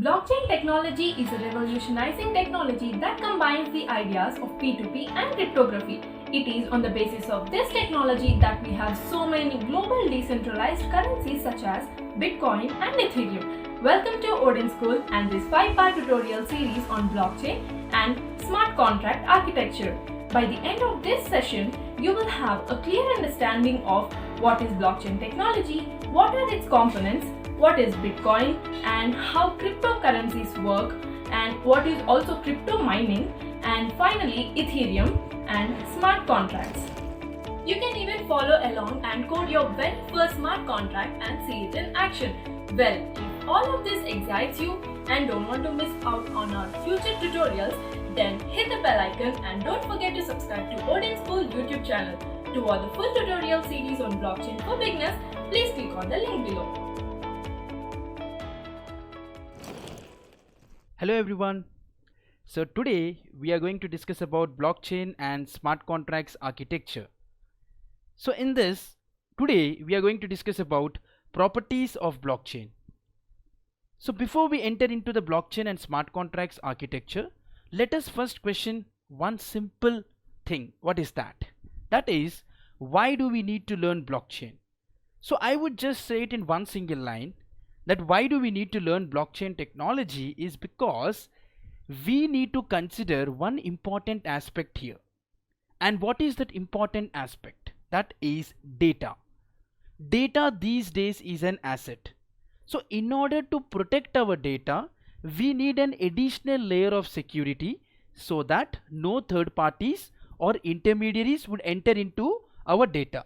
Blockchain technology is a revolutionizing technology that combines the ideas of P2P and cryptography. It is on the basis of this technology that we have so many global decentralized currencies such as Bitcoin and Ethereum. Welcome to Odin School and this 5-part tutorial series on blockchain and smart contract architecture. By the end of this session, you will have a clear understanding of what is blockchain technology, what are its components, what is Bitcoin and how cryptocurrencies work, and what is also crypto mining, and finally Ethereum and smart contracts. You can even follow along and code your very first smart contract and see it in action. Well, if all of this excites you and don't want to miss out on our future tutorials, then hit the bell icon and don't forget to subscribe to Odin School YouTube channel. To watch the full tutorial series on blockchain for beginners, please click on the link below. Hello everyone. So today we are going to discuss about blockchain and smart contracts architecture. So in this, today we are going to discuss about properties of blockchain. So before we enter into the blockchain and smart contracts architecture, let us first question one simple thing. What is that? That is, why do we need to learn blockchain? So I would just say it in one single line, that why do we need to learn blockchain technology is because we need to consider one important aspect here. And what is that important aspect? That is data. Data these days is an asset. So in order to protect our data, we need an additional layer of security so that no third parties or intermediaries would enter into our data.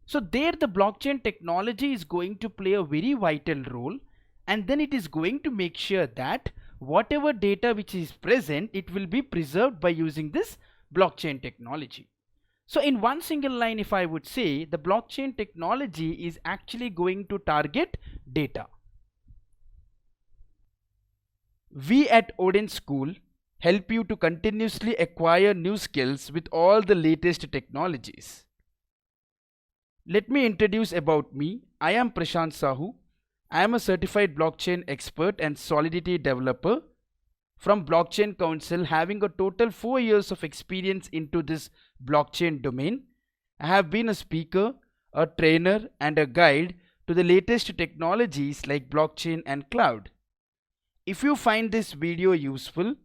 So there the blockchain technology is going to play a very vital role, and then it is going to make sure that whatever data which is present, it will be preserved by using this blockchain technology. So in one single line, if I would say, the blockchain technology is actually going to target data. We at Odin School help you to continuously acquire new skills with all the latest technologies. Let me introduce about me. I am Prashant Sahu. I am a certified blockchain expert and Solidity developer from Blockchain Council, having a total 4 years of experience into this blockchain domain. I have been a speaker, a trainer and a guide to the latest technologies like blockchain and cloud. If you find this video useful,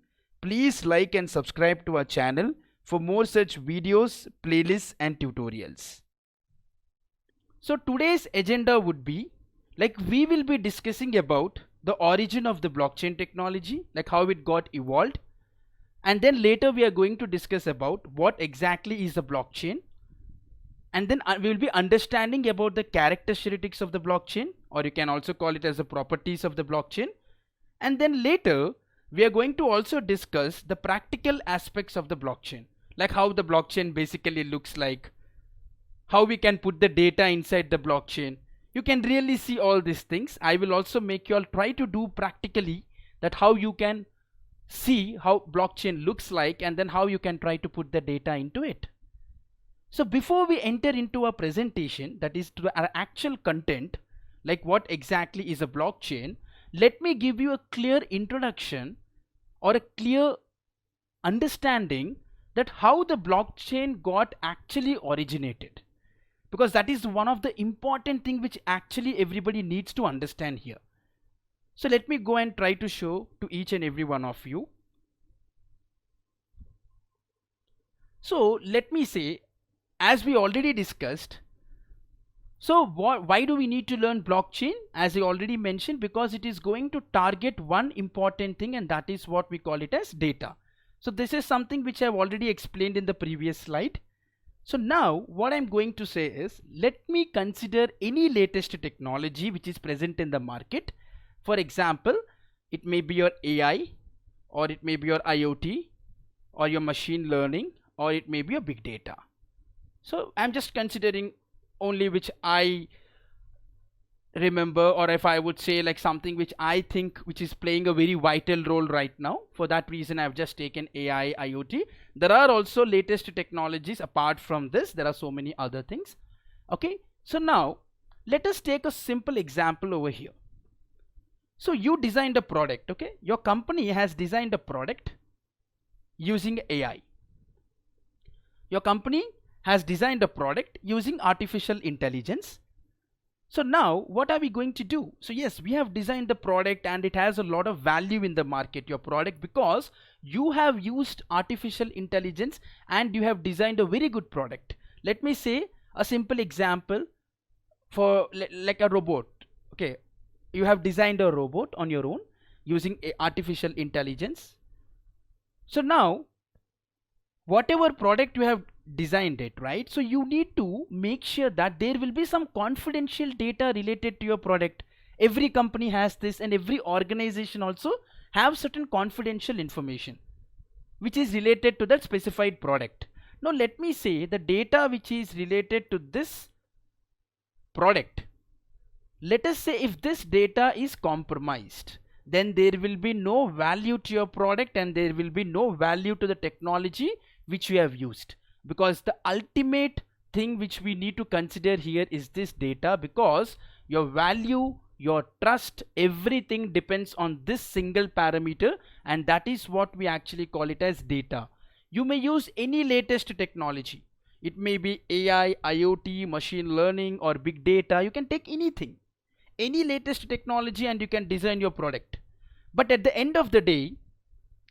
please like and subscribe to our channel for more such videos, playlists and tutorials. So today's agenda would be, like, we will be discussing about the origin of the blockchain technology, like how it got evolved, and then later we are going to discuss about what exactly is the blockchain, and then we will be understanding about the characteristics of the blockchain, or you can also call it as the properties of the blockchain, and then later we are going to also discuss the practical aspects of the blockchain, like how the blockchain basically looks like, how we can put the data inside the blockchain. You can really see all these things. I will also make you all try to do practically that how you can see how blockchain looks like and then how you can try to put the data into it. So before we enter into our presentation, that is to our actual content, like what exactly is a blockchain, let me give you a clear introduction or a clear understanding that how the blockchain got actually originated, because that is one of the important thing which actually everybody needs to understand here. So let me go and try to show to each and every one of you. So let me say, as we already discussed, so why do we need to learn blockchain? As I already mentioned, because it is going to target one important thing, and that is what we call it as data. So this is something which I have already explained in the previous slide. So now what I'm going to say is, let me consider any latest technology which is present in the market. For example, it may be your AI, or it may be your IoT, or your machine learning, or it may be your big data. So I'm just considering only which I remember, or if I would say like something which I think which is playing a very vital role right now. For that reason I've just taken AI, IoT. There are also latest technologies apart from this. There are so many other things. Okay, so now let us take a simple example over here. So you designed a product, okay? Your company has designed a product using AI. Your company has designed a product using artificial intelligence. So now what are we going to do? So yes, we have designed the product and it has a lot of value in the market, your product, because you have used artificial intelligence and you have designed a very good product. Let me say a simple example for like a robot. Okay, you have designed a robot on your own using artificial intelligence. So now whatever product you have designed it, right? So you need to make sure that there will be some confidential data related to your product. Every company has this, and every organization also have certain confidential information which is related to that specified product. Now let me say the data which is related to this product, let us say if this data is compromised, then there will be no value to your product and there will be no value to the technology which you have used, because the ultimate thing which we need to consider here is this data, because your value, your trust, everything depends on this single parameter, and that is what we actually call it as data. You may use any latest technology. It may be AI, IoT, machine learning or big data. You can take anything, any latest technology, and you can design your product. But at the end of the day,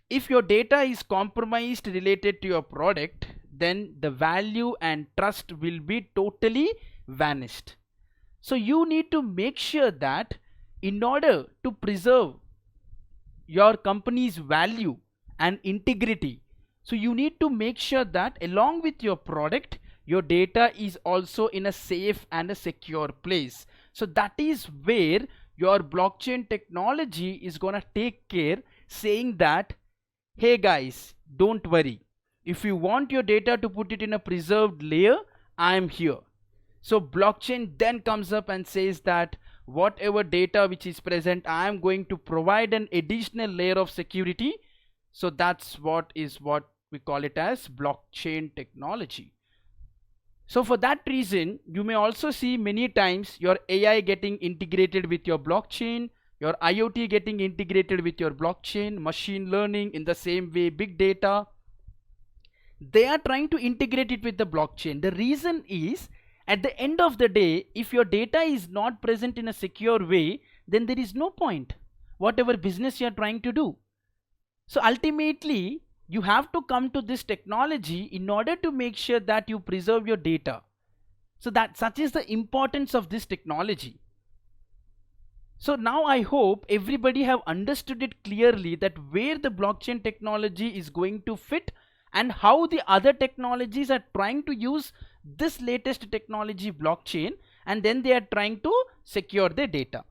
if your data is compromised related to your product, then the value and trust will be totally vanished. So you need to make sure that in order to preserve your company's value and integrity, so you need to make sure that along with your product, your data is also in a safe and a secure place. So that is where your blockchain technology is gonna take care, saying that, hey guys, don't worry. If you want your data to put it in a preserved layer, I am here. So blockchain then comes up and says that whatever data which is present, I am going to provide an additional layer of security. So that's what we call it as blockchain technology. So for that reason, you may also see many times your AI getting integrated with your blockchain, your IoT getting integrated with your blockchain, machine learning in the same way, big data. They are trying to integrate it with the blockchain. The reason is, at the end of the day, if your data is not present in a secure way, then there is no point, whatever business you are trying to do. So ultimately, you have to come to this technology in order to make sure that you preserve your data. So that such is the importance of this technology. So now I hope everybody have understood it clearly, that where the blockchain technology is going to fit and how the other technologies are trying to use this latest technology, blockchain, and then they are trying to secure their data.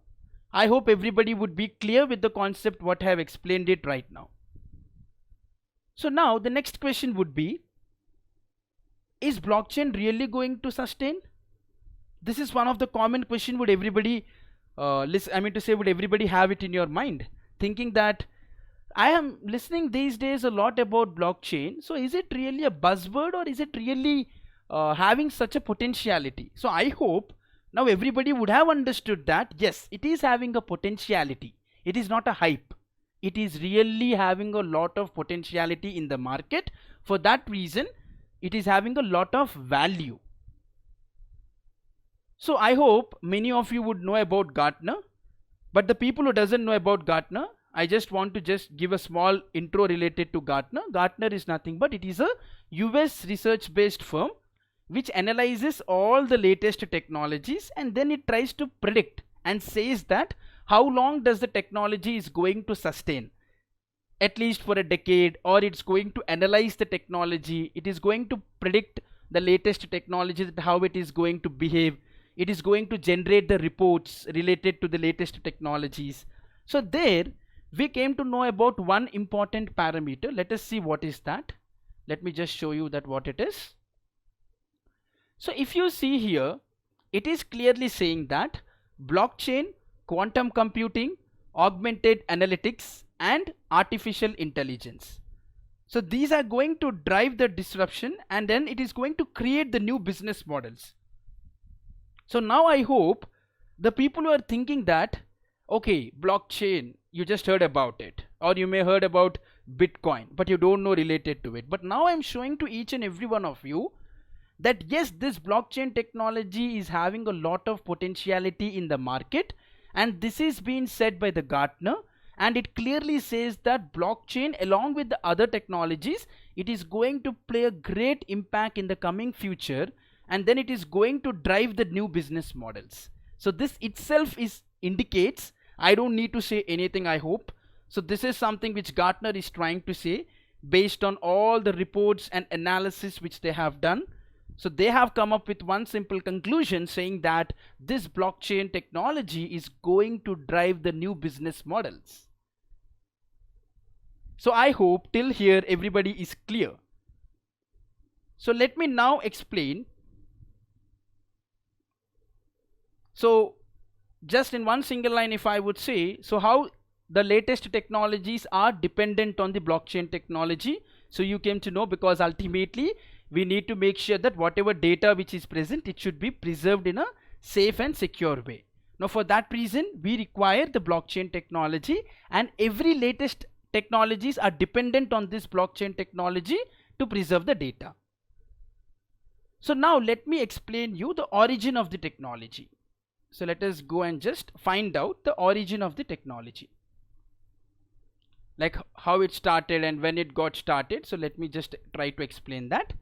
I hope everybody would be clear with the concept what I have explained it right now. So now the next question would be, is blockchain really going to sustain? This is one of the common question would everybody would everybody have it in your mind, thinking that I am listening these days a lot about blockchain. So is it really a buzzword, or is it really having such a potentiality? So I hope now everybody would have understood that yes, it is having a potentiality. It is not a hype. It is really having a lot of potentiality in the market. For that reason, it is having a lot of value. So I hope many of you would know about Gartner, but the people who doesn't know about Gartner, I just want to just give a small intro related to Gartner. Gartner is nothing but it is a US research based firm which analyzes all the latest technologies, and then it tries to predict and says that how long does the technology is going to sustain, at least for a decade, or it's going to analyze the technology. It is going to predict the latest technology, how it is going to behave. It is going to generate the reports related to the latest technologies. So there we came to know about one important parameter. Let us see what is that. Let me just show you that what it is. So if you see here, it is clearly saying that blockchain, quantum computing, augmented analytics and artificial intelligence. So these are going to drive the disruption, and then it is going to create the new business models. So now I hope the people who are thinking that, Okay, blockchain, you just heard about it, or you may heard about Bitcoin, but you don't know related to it. But now I'm showing to each and every one of you that yes, this blockchain technology is having a lot of potentiality in the market, and this is being said by the Gartner, and it clearly says that blockchain along with the other technologies, it is going to play a great impact in the coming future, and then it is going to drive the new business models. So this itself is indicates, I don't need to say anything, I hope. So this is something which Gartner is trying to say based on all the reports and analysis which they have done. So they have come up with one simple conclusion saying that this blockchain technology is going to drive the new business models. So I hope till here everybody is clear. So let me now explain. So just in one single line, if I would say, so how the latest technologies are dependent on the blockchain technology. So you came to know, because ultimately we need to make sure that whatever data which is present, it should be preserved in a safe and secure way. Now for that reason, we require the blockchain technology, and every latest technologies are dependent on this blockchain technology to preserve the data. So now let me explain you the origin of the technology. So let us go and just find out the origin of the technology, like how it started and when it got started. So let me just try to explain that.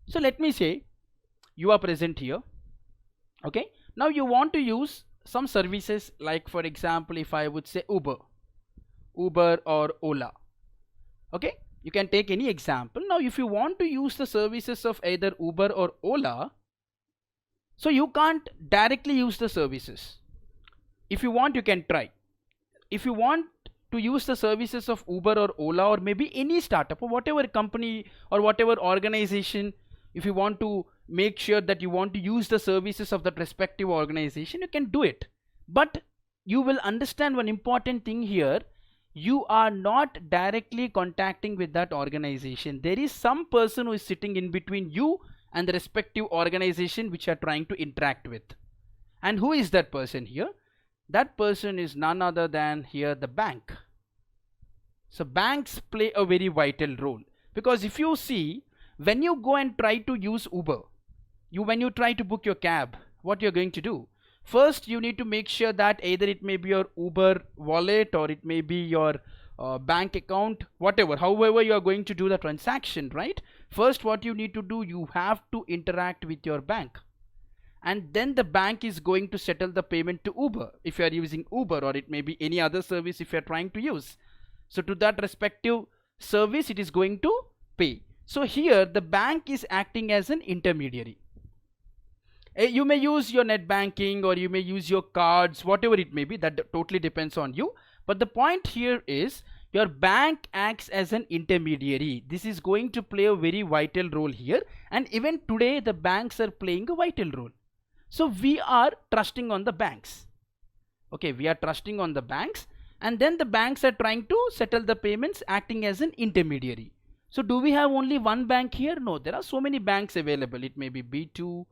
So let me say you are present here. Okay, now you want to use some services, like for example, if I would say Uber or Ola. Okay, you can take any example. Now if you want to use the services of either Uber or Ola, so you can't directly use the services. If you want, you can try. If you want to use the services of Uber or Ola, or maybe any startup or whatever company or whatever organization, if you want to make sure that you want to use the services of that respective organization, you can do it. But you will understand one important thing here. You are not directly contacting with that organization. There is some person who is sitting in between you and the respective organization which you are trying to interact with. And who is that person here? That person is none other than here the bank. So banks play a very vital role, because if you see, when you go and try to use Uber, when you try to book your cab, what you're going to do? First, you need to make sure that either it may be your Uber wallet or it may be your bank account, whatever, however you are going to do the transaction, right? First, what you need to do, you have to interact with your bank, and then the bank is going to settle the payment to Uber if you are using Uber, or it may be any other service if you are trying to use. So to that respective service, it is going to pay. So here the bank is acting as an intermediary. You may use your net banking, or you may use your cards, whatever it may be, that totally depends on you. But the point here is, your bank acts as an intermediary. This is going to play a very vital role here, and even today the banks are playing a vital role. So we are trusting on the banks. Okay, we are trusting on the banks, and then the banks are trying to settle the payments, acting as an intermediary. So do we have only one bank here? No, there are so many banks available. It may be B2,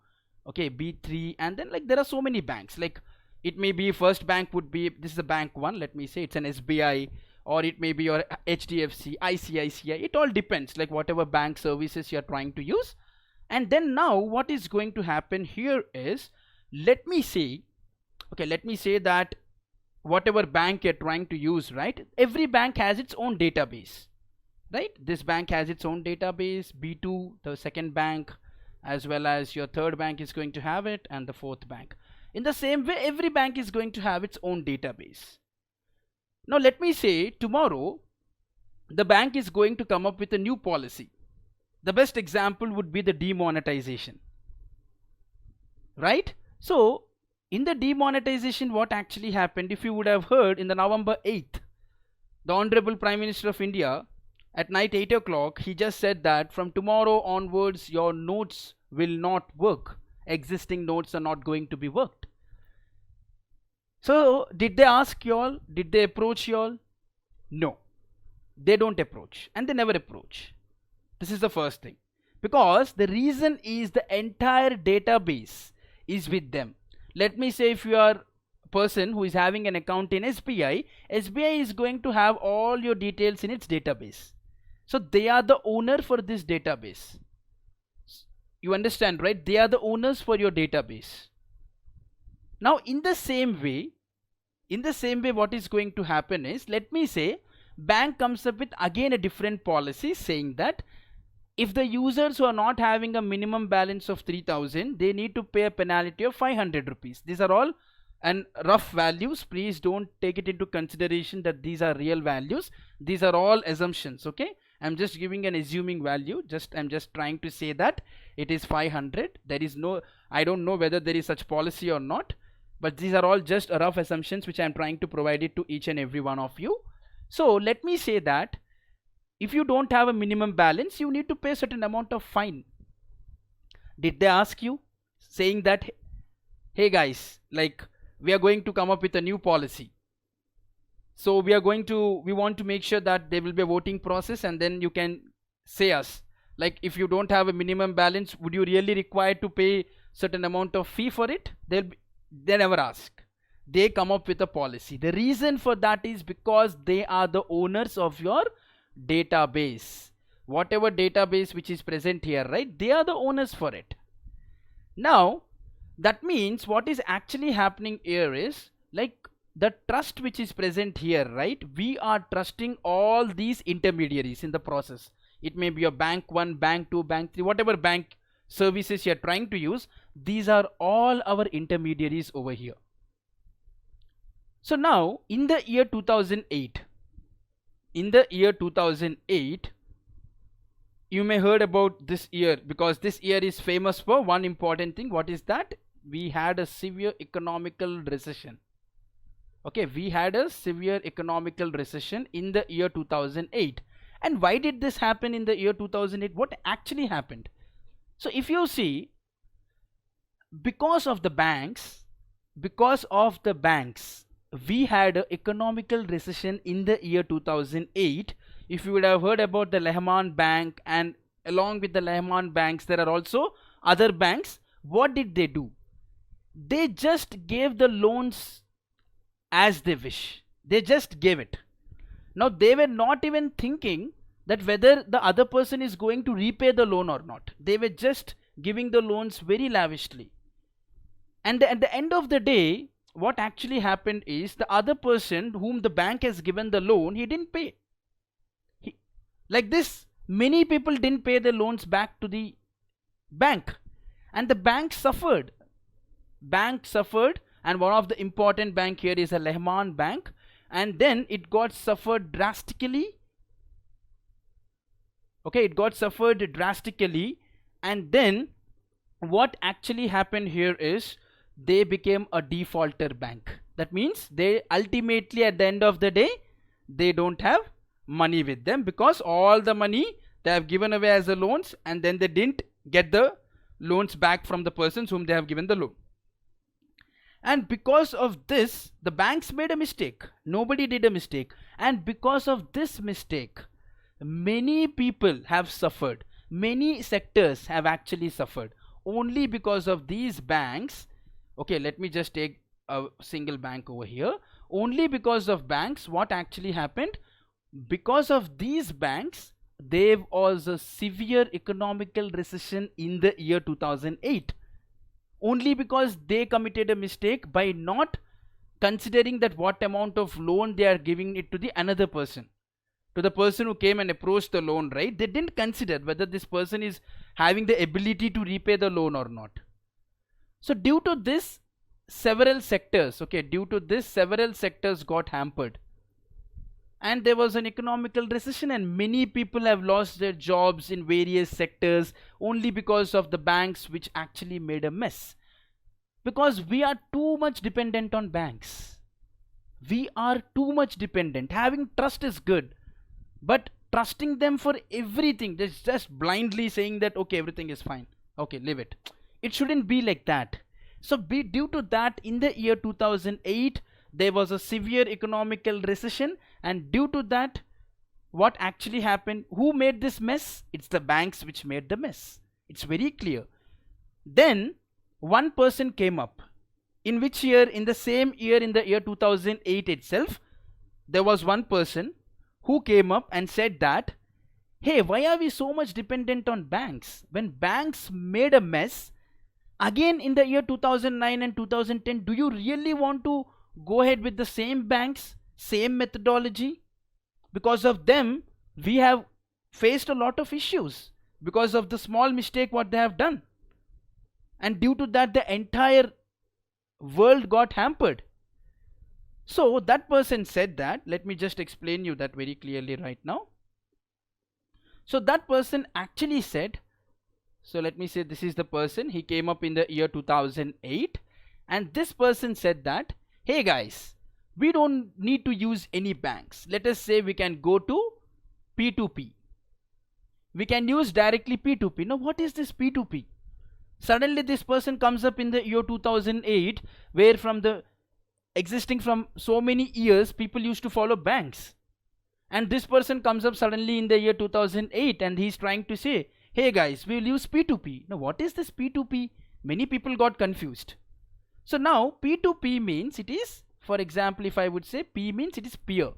okay, B3, and then like there are so many banks. Like it may be first bank would be, this is a bank one, let me say it's an SBI, or it may be your HDFC, ICICI. It all depends, like whatever bank services you are trying to use. And then now what is going to happen here is, let me say that whatever bank you're trying to use, right? Every bank has its own database, right? This bank has its own database, B2, the second bank, as well as your third bank is going to have it, and the fourth bank. In the same way, every bank is going to have its own database. Now let me say tomorrow the bank is going to come up with a new policy. The best example would be the demonetization, right? So in the demonetization, what actually happened, if you would have heard, in the November 8th, the Honorable Prime Minister of India, at night 8 o'clock, he just said that from tomorrow onwards your notes will not work. Existing notes are not going to be worked. So did they ask you all? Did they approach you all? No, they don't approach, and they never approach. This is the first thing, because the reason is the entire database is with them. Let me say, if you are person who is having an account in SBI, SBI is going to have all your details in its database. So they are the owner for this database. You understand, right? They are the owners for your database. Now in the same way, what is going to happen is, let me say bank comes up with again a different policy saying that if the users who are not having a minimum balance of 3000, they need to pay a penalty of 500 rupees. These are all and rough values. Please don't take it into consideration that these are real values. These are all assumptions. Okay, I'm just giving an assuming value. I'm just trying to say that it is 500. There is no, I don't know whether there is such policy or not, but these are all just rough assumptions which I'm trying to provide it to each and every one of you. So let me say that if you don't have a minimum balance, you need to pay a certain amount of fine. Did they ask you saying that, hey guys, like we are going to come up with a new policy, so we want to make sure that there will be a voting process, and then you can say us, like if you don't have a minimum balance, would you really require to pay certain amount of fee for it? They never ask. They come up with a policy. The reason for that is because they are the owners of your database. Whatever database which is present here, right, they are the owners for it. Now that means what is actually happening here is, like, the trust which is present here, right, we are trusting all these intermediaries in the process. It may be your bank 1, bank 2, bank 3, whatever bank services you are trying to use, these are all our intermediaries over here. So now in the year 2008, you may heard about this year, because this year is famous for one important thing. What is that? We had a severe economical recession. Okay, we had a severe economical recession in the year 2008. And why did this happen in the year 2008? What actually happened? So if you see, because of the banks, we had an economical recession in the year 2008. If you would have heard about the Lehman Bank, and along with the Lehman banks there are also other banks, what did they do? They just gave the loans as they wish. They just gave it. Now they were not even thinking that whether the other person is going to repay the loan or not. They were just giving the loans very lavishly. And at the end of the day, what actually happened is, the other person whom the bank has given the loan, he didn't pay. Like this, many people didn't pay the loans back to the bank, and the bank suffered. And one of the important bank here is a Lehman Bank, and then it got suffered drastically. Okay, it got suffered drastically, and then what actually happened here is, they became a defaulter bank. That means they ultimately, at the end of the day, they don't have money with them, because all the money they have given away as the loans, and then they didn't get the loans back from the persons whom they have given the loan. And because of this, the banks made a mistake. Nobody did a mistake. And because of this mistake, many people have suffered. Many sectors have actually suffered only because of these banks. Okay, let me just take a single bank over here. Only because of banks, what actually happened? Because of these banks, there was a severe economical recession in the year 2008. Only because they committed a mistake by not considering that what amount of loan they are giving it to the another person, to the person who came and approached the loan, right? They didn't consider whether this person is having the ability to repay the loan or not. So due to this, several sectors got hampered, and there was an economical recession, and many people have lost their jobs in various sectors only because of the banks, which actually made a mess. Because we are too much dependent on banks. We are too much dependent. Having trust is good, but trusting them for everything, just blindly saying that okay, everything is fine, okay, leave it, it shouldn't be like that. So due to that, in the year 2008 there was a severe economical recession, and due to that, what actually happened? Who made this mess? It's the banks which made the mess. It's very clear. Then one person came up. In which year? In the same year, in the year 2008 itself, there was one person who came up and said that, hey, why are we so much dependent on banks? When banks made a mess, again in the year 2009 and 2010, do you really want to go ahead with the same banks, same methodology? Because of them, we have faced a lot of issues because of the small mistake what they have done. And due to that, the entire world got hampered. So that person said that, let me just explain you that very clearly right now. So that person actually said, so let me say this is the person, he came up in the year 2008, and this person said that, hey guys, we don't need to use any banks. Let us say we can go to P2P. We can use directly P2P. Now what is this P2P? Suddenly this person comes up in the year 2008, where from the existing from so many years, people used to follow banks. And this person comes up suddenly in the year 2008 and he's trying to say, hey guys, we'll use P2P. Now what is this P2P? Many people got confused. So now P2P means it is, for example, if I would say P means it is peer.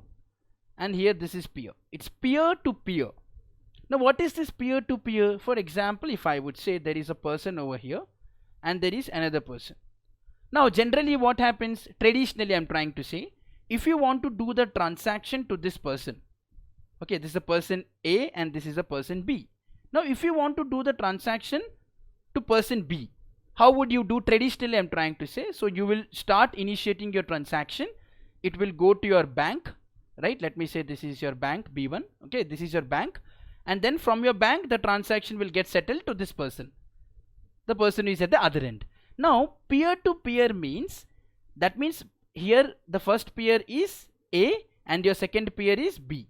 And here this is peer. It's peer to peer. Now what is this peer to peer? For example, if I would say there is a person over here and there is another person. Now generally what happens, traditionally I'm trying to say, if you want to do the transaction to this person, okay, this is a person A and this is a person B. Now if you want to do the transaction to person B, how would you do? Traditionally I'm trying to say, so you will start initiating your transaction. It will go to your bank, right? Let me say this is your bank B1, okay, this is your bank, and then from your bank the transaction will get settled to this person, the person who is at the other end. Now peer to peer means, that means here the first peer is A and your second peer is B.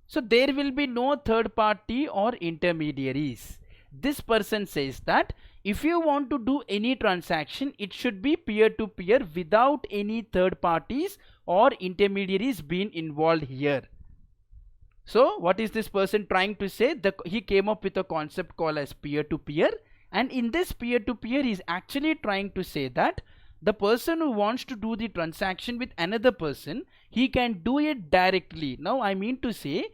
So there will be no third party or intermediaries. This person says that if you want to do any transaction, it should be peer to peer without any third parties or intermediaries being involved here. So what is this person trying to say? He came up with a concept called as peer to peer, and in this peer to peer he is actually trying to say that the person who wants to do the transaction with another person, he can do it directly. Now I mean to say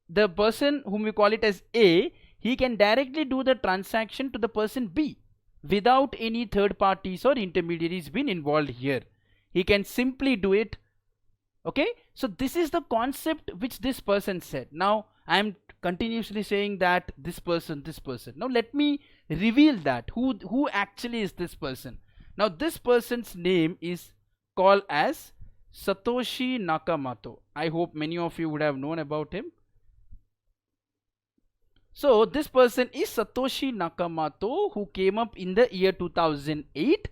the person whom we call it as A, he can directly do the transaction to the person B without any third parties or intermediaries being involved here. He can simply do it. Okay, so this is the concept which this person said. Now I am continuously saying that this person. Now let me reveal that who actually is this person. Now this person's name is called as Satoshi Nakamoto. I hope many of you would have known about him. So this person is Satoshi Nakamoto, who came up in the year 2008,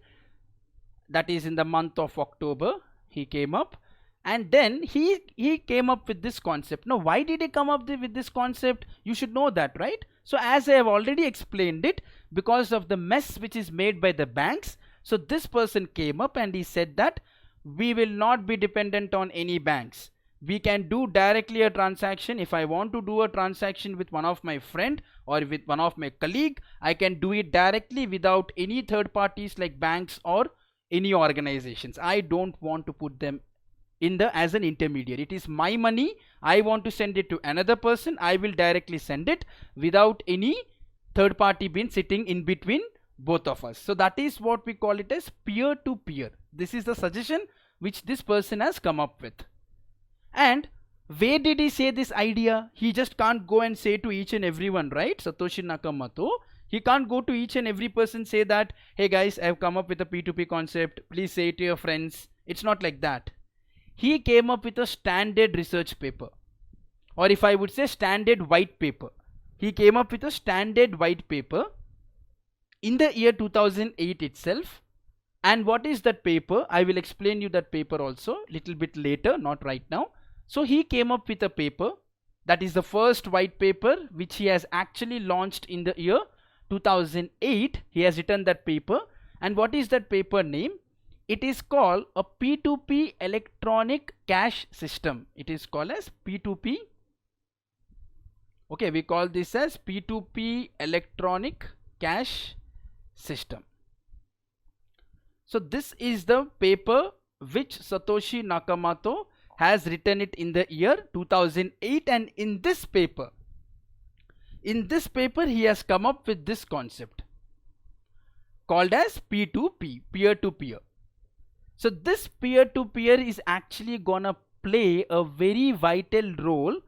that is in the month of October he came up, and then he came up with this concept. Now why did he come up with this concept? You should know that, right? So as I have already explained it, because of the mess which is made by the banks, so this person came up and he said that we will not be dependent on any banks. We can do directly a transaction. If I want to do a transaction with one of my friend or with one of my colleague, I can do it directly without any third parties like banks or any organizations. I don't want to put them in as an intermediary. It is my money. I want to send it to another person. I will directly send it without any third party being sitting in between both of us. So that is what we call it as peer to peer. This is the suggestion which this person has come up with. And where did he say this idea? He just can't go and say to each and everyone, right? Satoshi Nakamoto, he can't go to each and every person say that, hey guys, I have come up with a P2P concept, please say it to your friends. It's not like that. He came up with a standard research paper, or if I would say standard white paper. He came up with a standard white paper in the year 2008 itself. And what is that paper? I will explain you that paper also little bit later, not right now. So he came up with a paper, that is the first white paper which he has actually launched in the year 2008. He has written that paper, and what is that paper name? It is called a P2P electronic cash system. It is called as P2P. Okay, we call this as P2P electronic cash system. So this is the paper which Satoshi Nakamoto has written it in the year 2008, and in this paper he has come up with this concept called as P2P, peer to peer. So this peer to peer is actually gonna play a very vital role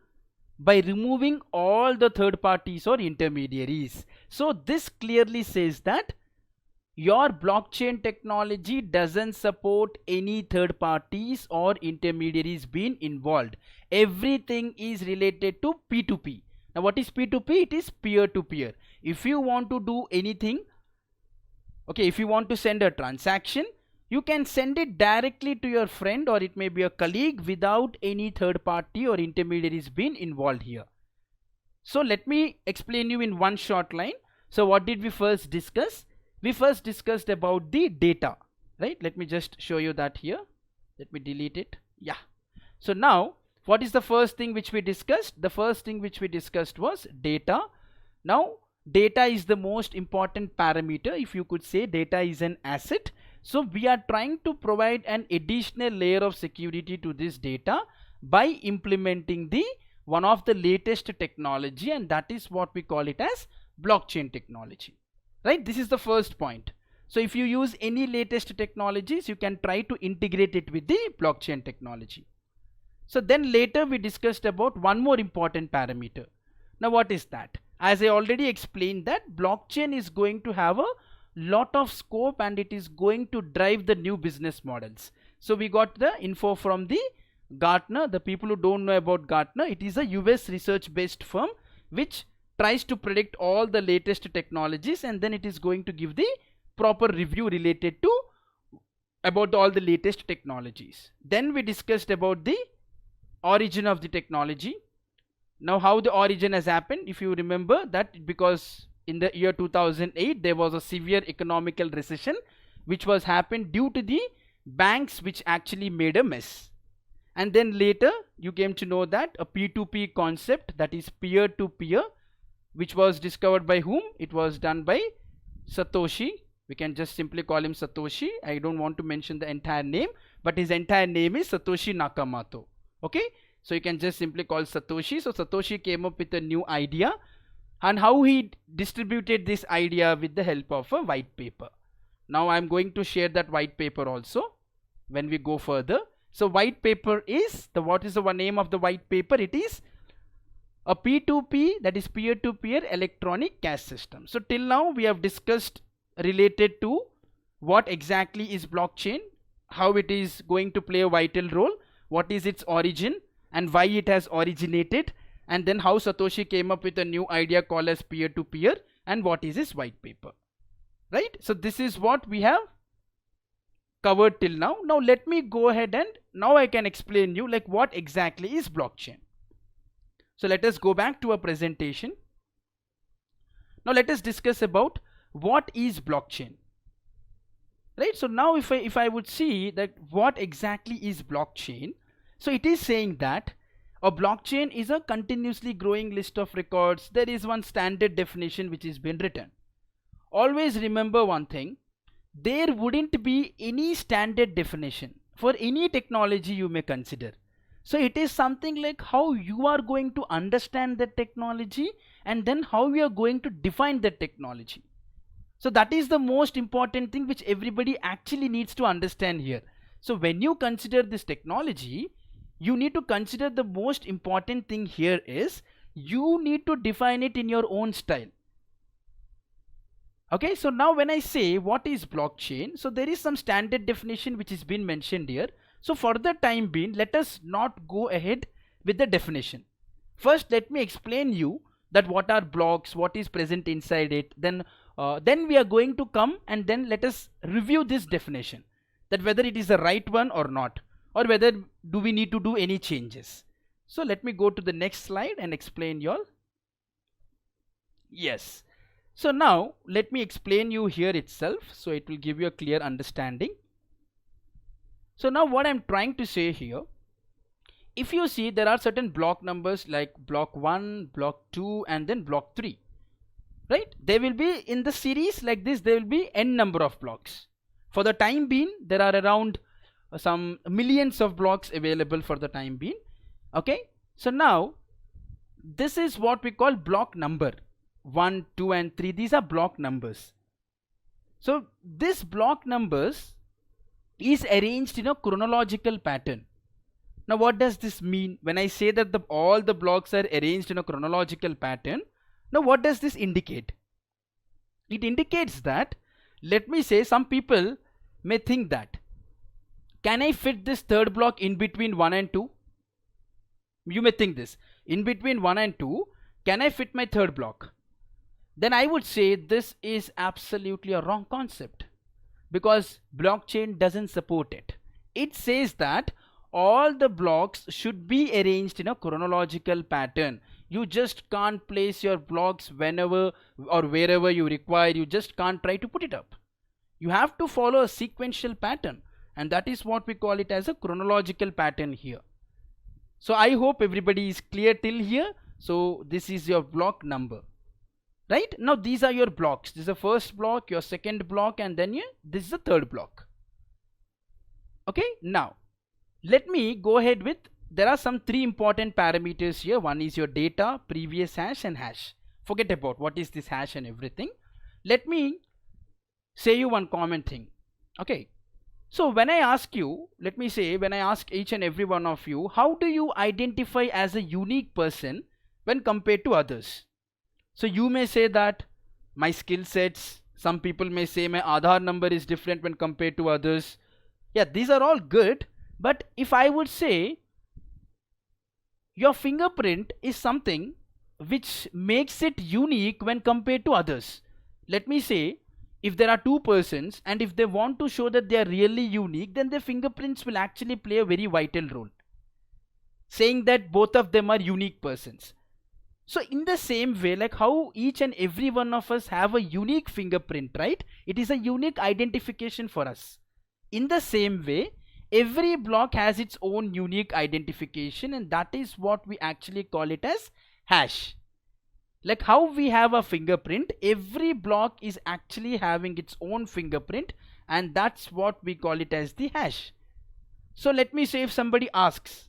by removing all the third parties or intermediaries. So this clearly says that your blockchain technology doesn't support any third parties or intermediaries being involved. Everything is related to P2P. Now what is P2P? It is peer to peer. If you want to do anything, okay, if you want to send a transaction, you can send it directly to your friend or it may be a colleague without any third party or intermediaries being involved here. So let me explain you in one short line. So what did we first discuss? We first discussed about the data, right? Let me just show you that here. Let me delete it. Yeah. So now what is the first thing which we discussed? The first thing which we discussed was data. Now data is the most important parameter. If you could say data is an asset. So we are trying to provide an additional layer of security to this data by implementing the one of the latest technology, and that is what we call it as blockchain technology, right? This is the first point. So if you use any latest technologies, you can try to integrate it with the blockchain technology. So then later we discussed about one more important parameter. Now what is that? As I already explained, that blockchain is going to have a lot of scope and it is going to drive the new business models. So we got the info from the Gartner. The people who don't know about Gartner, it is a US research based firm which tries to predict all the latest technologies, and then it is going to give the proper review related to about all the latest technologies. Then we discussed about the origin of the technology. Now how the origin has happened, if you remember that, because in the year 2008 there was a severe economical recession which was happened due to the banks which actually made a mess. And then later you came to know that a P2P concept, that is peer to peer, which was discovered by whom? It was done by Satoshi. We can just simply call him Satoshi. I don't want to mention the entire name, but his entire name is Satoshi Nakamoto. Okay, so you can just simply call Satoshi. So Satoshi came up with a new idea, and how he distributed this idea with the help of a white paper. Now I am going to share that white paper also when we go further. So white paper is the, what is the name of the white paper? It is a P2P, that is peer to peer electronic cash system. So till now we have discussed related to what exactly is blockchain, how it is going to play a vital role, what is its origin and why it has originated, and then how Satoshi came up with a new idea called as peer to peer, and what is his white paper, right? So this is what we have covered till now. Now let me go ahead and now I can explain you like what exactly is blockchain. So let us go back to a presentation. Now let us discuss about what is blockchain, right? So now if I would see that what exactly is blockchain, so it is saying that a blockchain is a continuously growing list of records. There is one standard definition which is been written. Always remember one thing, there wouldn't be any standard definition for any technology you may consider. So it is something like how you are going to understand the technology and then how you are going to define the technology. So that is the most important thing which everybody actually needs to understand here. So when you consider this technology, you need to consider the most important thing here is you need to define it in your own style. Okay, so now when I say what is blockchain, so there is some standard definition which has been mentioned here. So for the time being, let us not go ahead with the definition. First, let me explain you that what are blocks, what is present inside it. Then we are going to come and then let us review this definition, that whether it is the right one or not, or whether do we need to do any changes. So let me go to the next slide and explain you all. Yes. So now let me explain you here itself, so it will give you a clear understanding. So now what I'm trying to say here, if you see there are certain block numbers like block 1, block 2 and then block 3, right? They will be in the series like this, there will be n number of blocks. For the time being, there are around some millions of blocks available for the time being. Okay, so now this is what we call block number 1, 2 and 3. These are block numbers. So this block numbers is arranged in a chronological pattern. Now what does this mean when I say that all the blocks are arranged in a chronological pattern? Now what does this indicate? It indicates that, let me say, some people may think that, can I fit this third block in between 1 and 2? You may think this, in between 1 and 2, can I fit my third block? Then I would say this is absolutely a wrong concept, because blockchain doesn't support it. It says that all the blocks should be arranged in a chronological pattern. You just can't place your blocks whenever or wherever you require. You just can't try to put it up. You have to follow a sequential pattern, and that is what we call it as a chronological pattern here. So I hope everybody is clear till here. So this is your block number, right? Now these are your blocks. This is the first block, your second block, and then this is the third block. Okay, now let me go ahead with, there are some 3 important parameters here. One is your data, previous hash and hash. Forget about what is this hash and everything. Let me say you one common thing. Okay, so when I ask you, let me say, when I ask each and every one of you, how do you identify as a unique person when compared to others? So you may say that my skill sets, some people may say my Aadhaar number is different when compared to others. Yeah, these are all good. But if I would say your fingerprint is something which makes it unique when compared to others. Let me say, if there are 2 persons and if they want to show that they are really unique, then their fingerprints will actually play a very vital role, saying that both of them are unique persons. So in the same way, like how each and every one of us have a unique fingerprint, right? It is a unique identification for us. In the same way, every block has its own unique identification, and that is what we actually call it as hash. Like how we have a fingerprint, every block is actually having its own fingerprint, and that's what we call it as the hash. So let me say if somebody asks,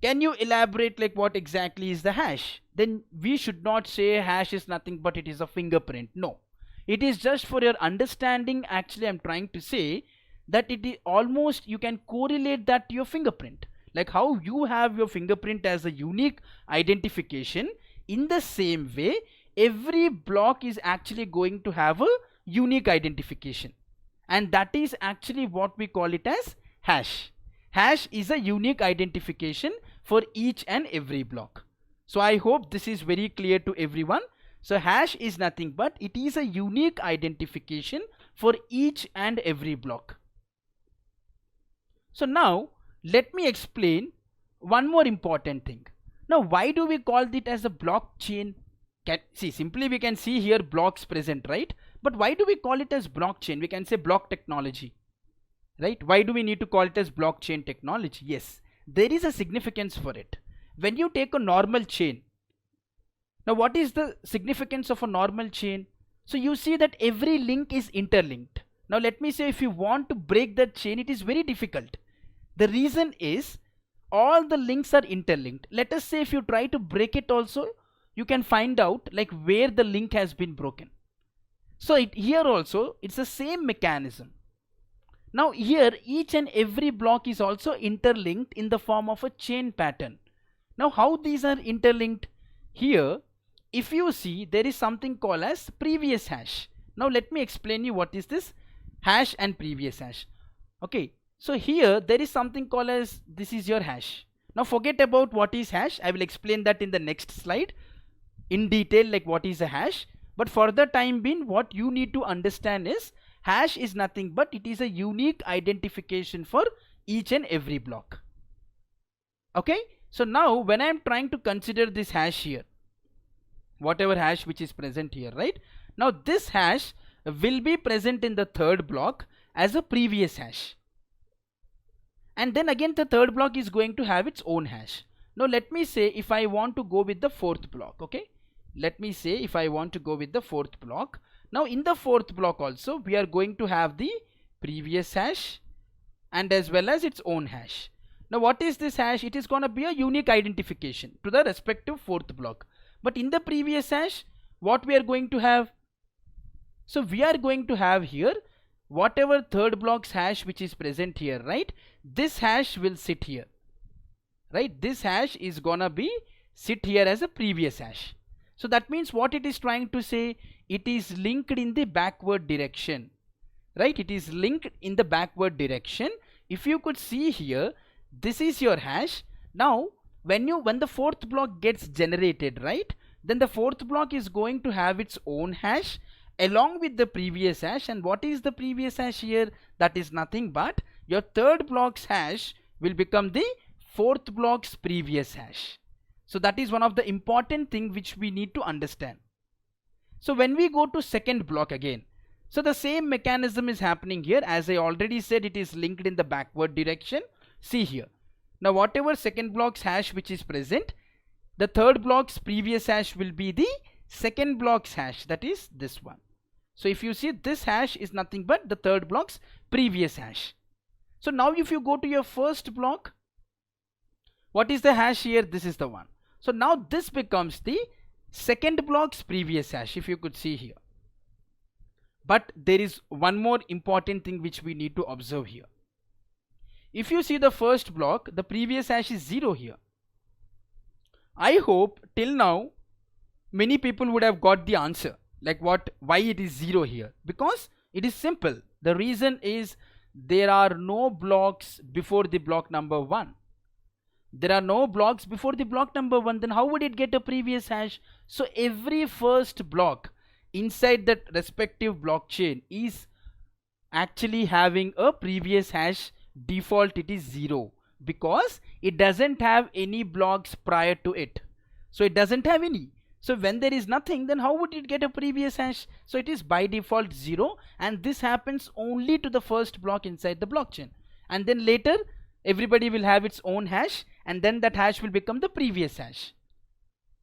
can you elaborate like what exactly is the hash? Then we should not say hash is nothing but it is a fingerprint. No, it is just for your understanding. Actually, I'm trying to say that it is almost, you can correlate that to your fingerprint. Like how you have your fingerprint as a unique identification, in the same way every block is actually going to have a unique identification, and that is actually what we call it as hash. Hash is a unique identification for each and every block. So I hope this is very clear to everyone. So hash is nothing but it is a unique identification for each and every block. So now let me explain one more important thing. Now why do we call it as a blockchain? Simply we can see here blocks present, right? But why do we call it as blockchain? We can say block technology, right? Why do we need to call it as blockchain technology? Yes, there is a significance for it. When you take a normal chain, now what is the significance of a normal chain? So you see that every link is interlinked. Now let me say if you want to break that chain, it is very difficult. The reason is all the links are interlinked. Let us say if you try to break it also, you can find out like where the link has been broken. So here also it's the same mechanism. Now here each and every block is also interlinked in the form of a chain pattern. Now how these are interlinked? Here if you see, there is something called as previous hash. Now let me explain you what is this hash and previous hash. Okay, so here there is something called as, this is your hash. Now forget about what is hash. I will explain that in the next slide in detail, like what is a hash. But for the time being, what you need to understand is hash is nothing but it is a unique identification for each and every block. Okay, so now when I am trying to consider this hash here, whatever hash which is present here, right? Now this hash will be present in the third block as a previous hash, and then again the third block is going to have its own hash. Now let me say if I want to go with the fourth block, okay, let me say if I want to go with the fourth block, now in the fourth block also we are going to have the previous hash and as well as its own hash. Now what is this hash? It is going to be a unique identification to the respective fourth block. But in the previous hash, what we are going to have? So we are going to have here whatever third block's hash which is present here, right? This hash will sit here, right? This hash is gonna be sit here as a previous hash. So that means what it is trying to say, it is linked in the backward direction, right? It is linked in the backward direction. If you could see here, this is your hash. Now when the fourth block gets generated, right, then the fourth block is going to have its own hash along with the previous hash. And what is the previous hash here? That is nothing but your third block's hash will become the fourth block's previous hash. So that is one of the important thing which we need to understand. So when we go to second block again, so the same mechanism is happening here. As I already said, it is linked in the backward direction. See here. Now whatever second block's hash which is present, the third block's previous hash will be the second block's hash, that is this one. So if you see, this hash is nothing but the third block's previous hash. So now if you go to your first block, what is the hash here? This is the one. So now this becomes the second block's previous hash, if you could see here. But there is one more important thing which we need to observe here. If you see the first block, the previous hash is 0 here. I hope till now many people would have got the answer, like why it is 0 here. Because it is simple. The reason is there are no blocks before the block number 1. There are no blocks before the block number 1. Then how would it get a previous hash? So every first block inside that respective blockchain is actually having a previous hash. Default it is 0 because it doesn't have any blocks prior to it. So it doesn't have any. So when there is nothing, then how would it get a previous hash? So it is by default 0, and this happens only to the first block inside the blockchain. And then later everybody will have its own hash, and then that hash will become the previous hash.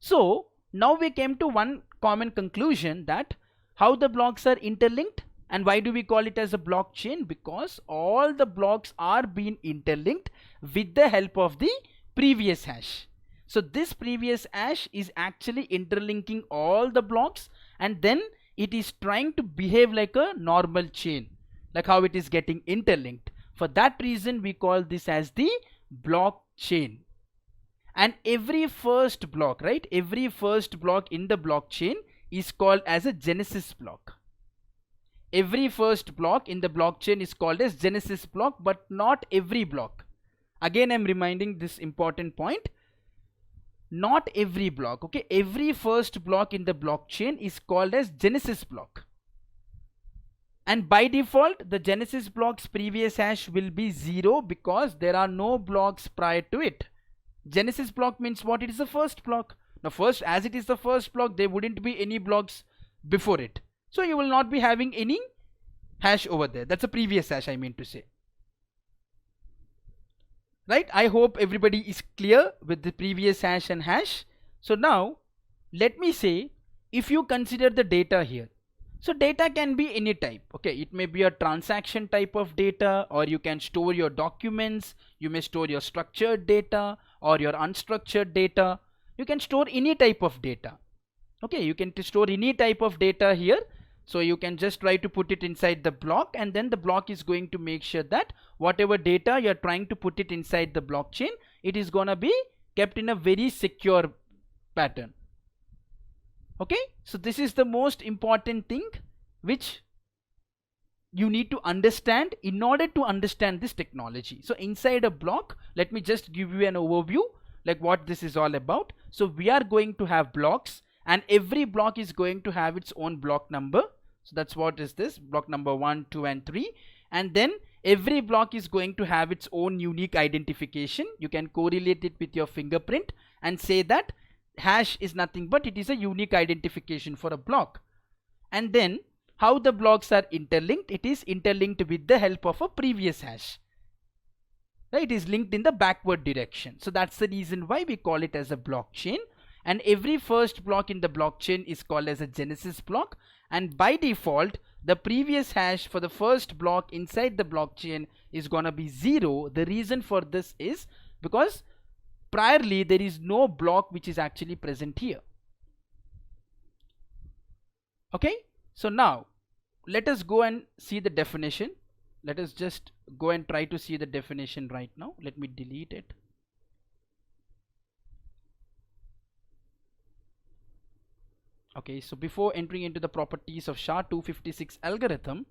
So now we came to one common conclusion, that how the blocks are interlinked. And why do we call it as a blockchain? Because all the blocks are being interlinked with the help of the previous hash. So this previous hash is actually interlinking all the blocks, and then it is trying to behave like a normal chain, like how it is getting interlinked. For that reason we call this as the blockchain. And every first block, right, every first block in the blockchain is called as a genesis block. Every first block in the blockchain is called as genesis block, but not every block. Again I'm reminding this important point. Not every block, okay? Every first block in the blockchain is called as genesis block. And by default the genesis block's previous hash will be 0 because there are no blocks prior to it. Genesis block means what? It is the first block. Now first, as it is the first block, there wouldn't be any blocks before it. So you will not be having any hash over there. That's a previous hash, I mean to say. Right? I hope everybody is clear with the previous hash and hash. So now let me say, if you consider the data here. So data can be any type. Okay, it may be a transaction type of data, or you can store your documents, you may store your structured data or your unstructured data. You can store any type of data. Okay, you can store any type of data here. So you can just try to put it inside the block, and then the block is going to make sure that whatever data you're trying to put it inside the blockchain, it is gonna be kept in a very secure pattern. Okay, so this is the most important thing which you need to understand in order to understand this technology. So inside a block, let me just give you an overview like what this is all about. So we are going to have blocks, and every block is going to have its own block number. So that's what is this block number 1, 2 and 3. And then every block is going to have its own unique identification. You can correlate it with your fingerprint and say that hash is nothing but it is a unique identification for a block. And then how the blocks are interlinked, it is interlinked with the help of a previous hash. Right? It is linked in the backward direction. So that's the reason why we call it as a blockchain. And every first block in the blockchain is called as a genesis block, and by default the previous hash for the first block inside the blockchain is gonna be 0. The reason for this is because priorly there is no block which is actually present here. Okay, so now let us go and see the definition. Let us just go and try to see the definition right now. Let me delete it. Okay, so before entering into the properties of SHA-256 algorithm,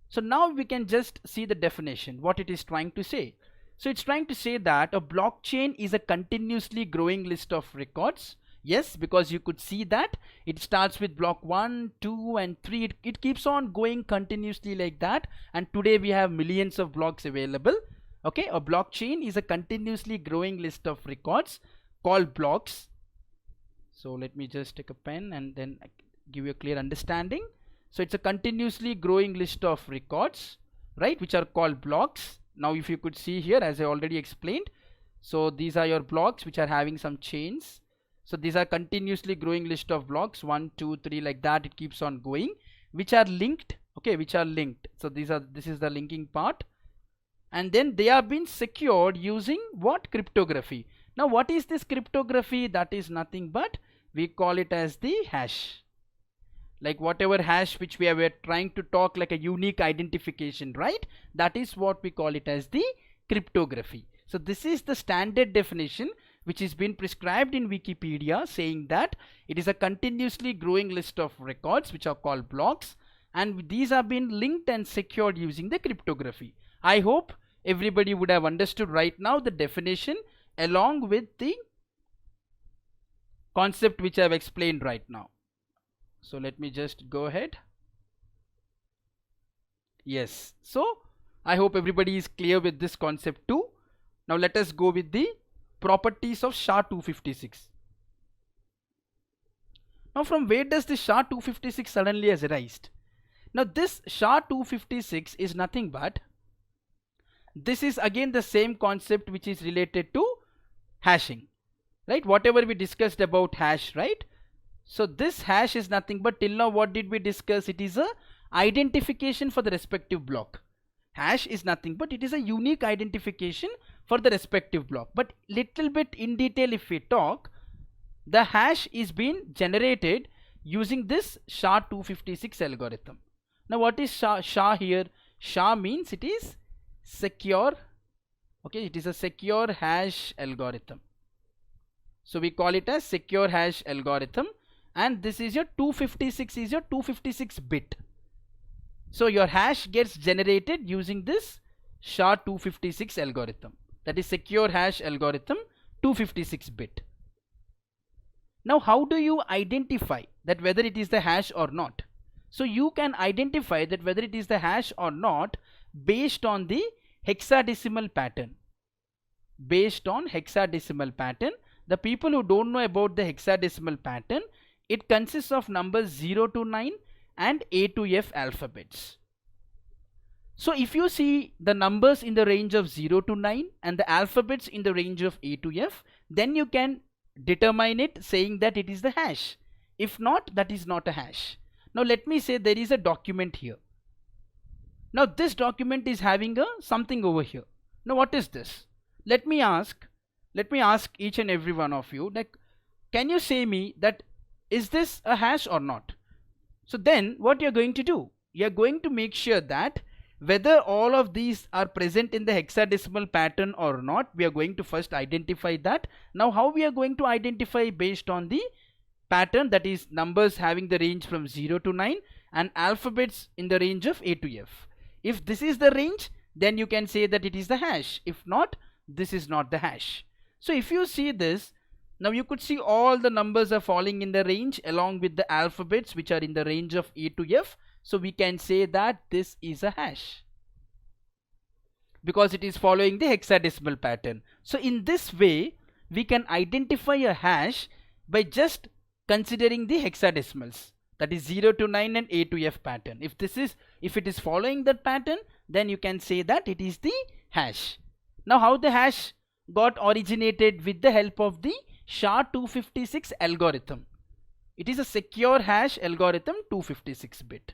so now we can just see the definition, what it is trying to say. So it's trying to say that a blockchain is a continuously growing list of records. Yes, because you could see that it starts with block 1, 2 and 3. It keeps on going continuously like that, and today we have millions of blocks available. Okay, a blockchain is a continuously growing list of records called blocks. So let me just take a pen and then give you a clear understanding. So it's a continuously growing list of records, right, which are called blocks. Now if you could see here, as I already explained, so these are your blocks which are having some chains. So these are continuously growing list of blocks, 1, 2, 3, like that. It keeps on going, which are linked. Okay, which are linked. So this is the linking part, and then they are being secured using what? Cryptography. Now what is this cryptography? That is nothing but we call it as the hash. Like whatever hash which we are trying to talk like a unique identification, right? That is what we call it as the cryptography. So this is the standard definition which is been prescribed in Wikipedia, saying that it is a continuously growing list of records which are called blocks, and these are being linked and secured using the cryptography. I hope everybody would have understood right now the definition along with the concept which I have explained right now. So let me just go ahead. Yes, so I hope everybody is clear with this concept too. Now let us go with the properties of SHA-256. Now from where does this SHA-256 suddenly has arisen? Now this SHA-256 is nothing but, this is again the same concept which is related to hashing, right? Whatever we discussed about hash, right? So this hash is nothing but, till now what did we discuss? It is a identification for the respective block. Hash is nothing but it is a unique identification for the respective block. But little bit in detail if we talk, the hash is being generated using this SHA-256 algorithm. Now what is SHA here? SHA means it is secure. Okay, it is a secure hash algorithm. So we call it as secure hash algorithm, and this is your 256 is your 256 bit. So your hash gets generated using this SHA-256 algorithm, that is secure hash algorithm 256 bit. Now how do you identify that whether it is the hash or not? So you can identify that whether it is the hash or not based on the hexadecimal pattern. Based on hexadecimal pattern. The people who don't know about the hexadecimal pattern, it consists of numbers 0 to 9 and A to F alphabets. So if you see the numbers in the range of 0 to 9 and the alphabets in the range of A to F, then you can determine it saying that it is the hash. If not, that is not a hash. Now let me say there is a document here. Now this document is having a something over here. Now what is this? Let me ask each and every one of you, like, can you say me that is this a hash or not? So then what you're going to do, you're going to make sure that whether all of these are present in the hexadecimal pattern or not, we are going to first identify that. Now how we are going to identify? Based on the pattern, that is numbers having the range from 0 to 9 and alphabets in the range of A to F. If this is the range, then you can say that it is the hash. If not, this is not the hash. So if you see this, now you could see all the numbers are falling in the range along with the alphabets which are in the range of A to F. So we can say that this is a hash because it is following the hexadecimal pattern. So in this way, we can identify a hash by just considering the hexadecimals, that is 0 to 9 and A to F pattern. If it is following that pattern, then you can say that it is the hash. Now how the hash got originated? With the help of the SHA-256 algorithm. It is a secure hash algorithm 256 bit.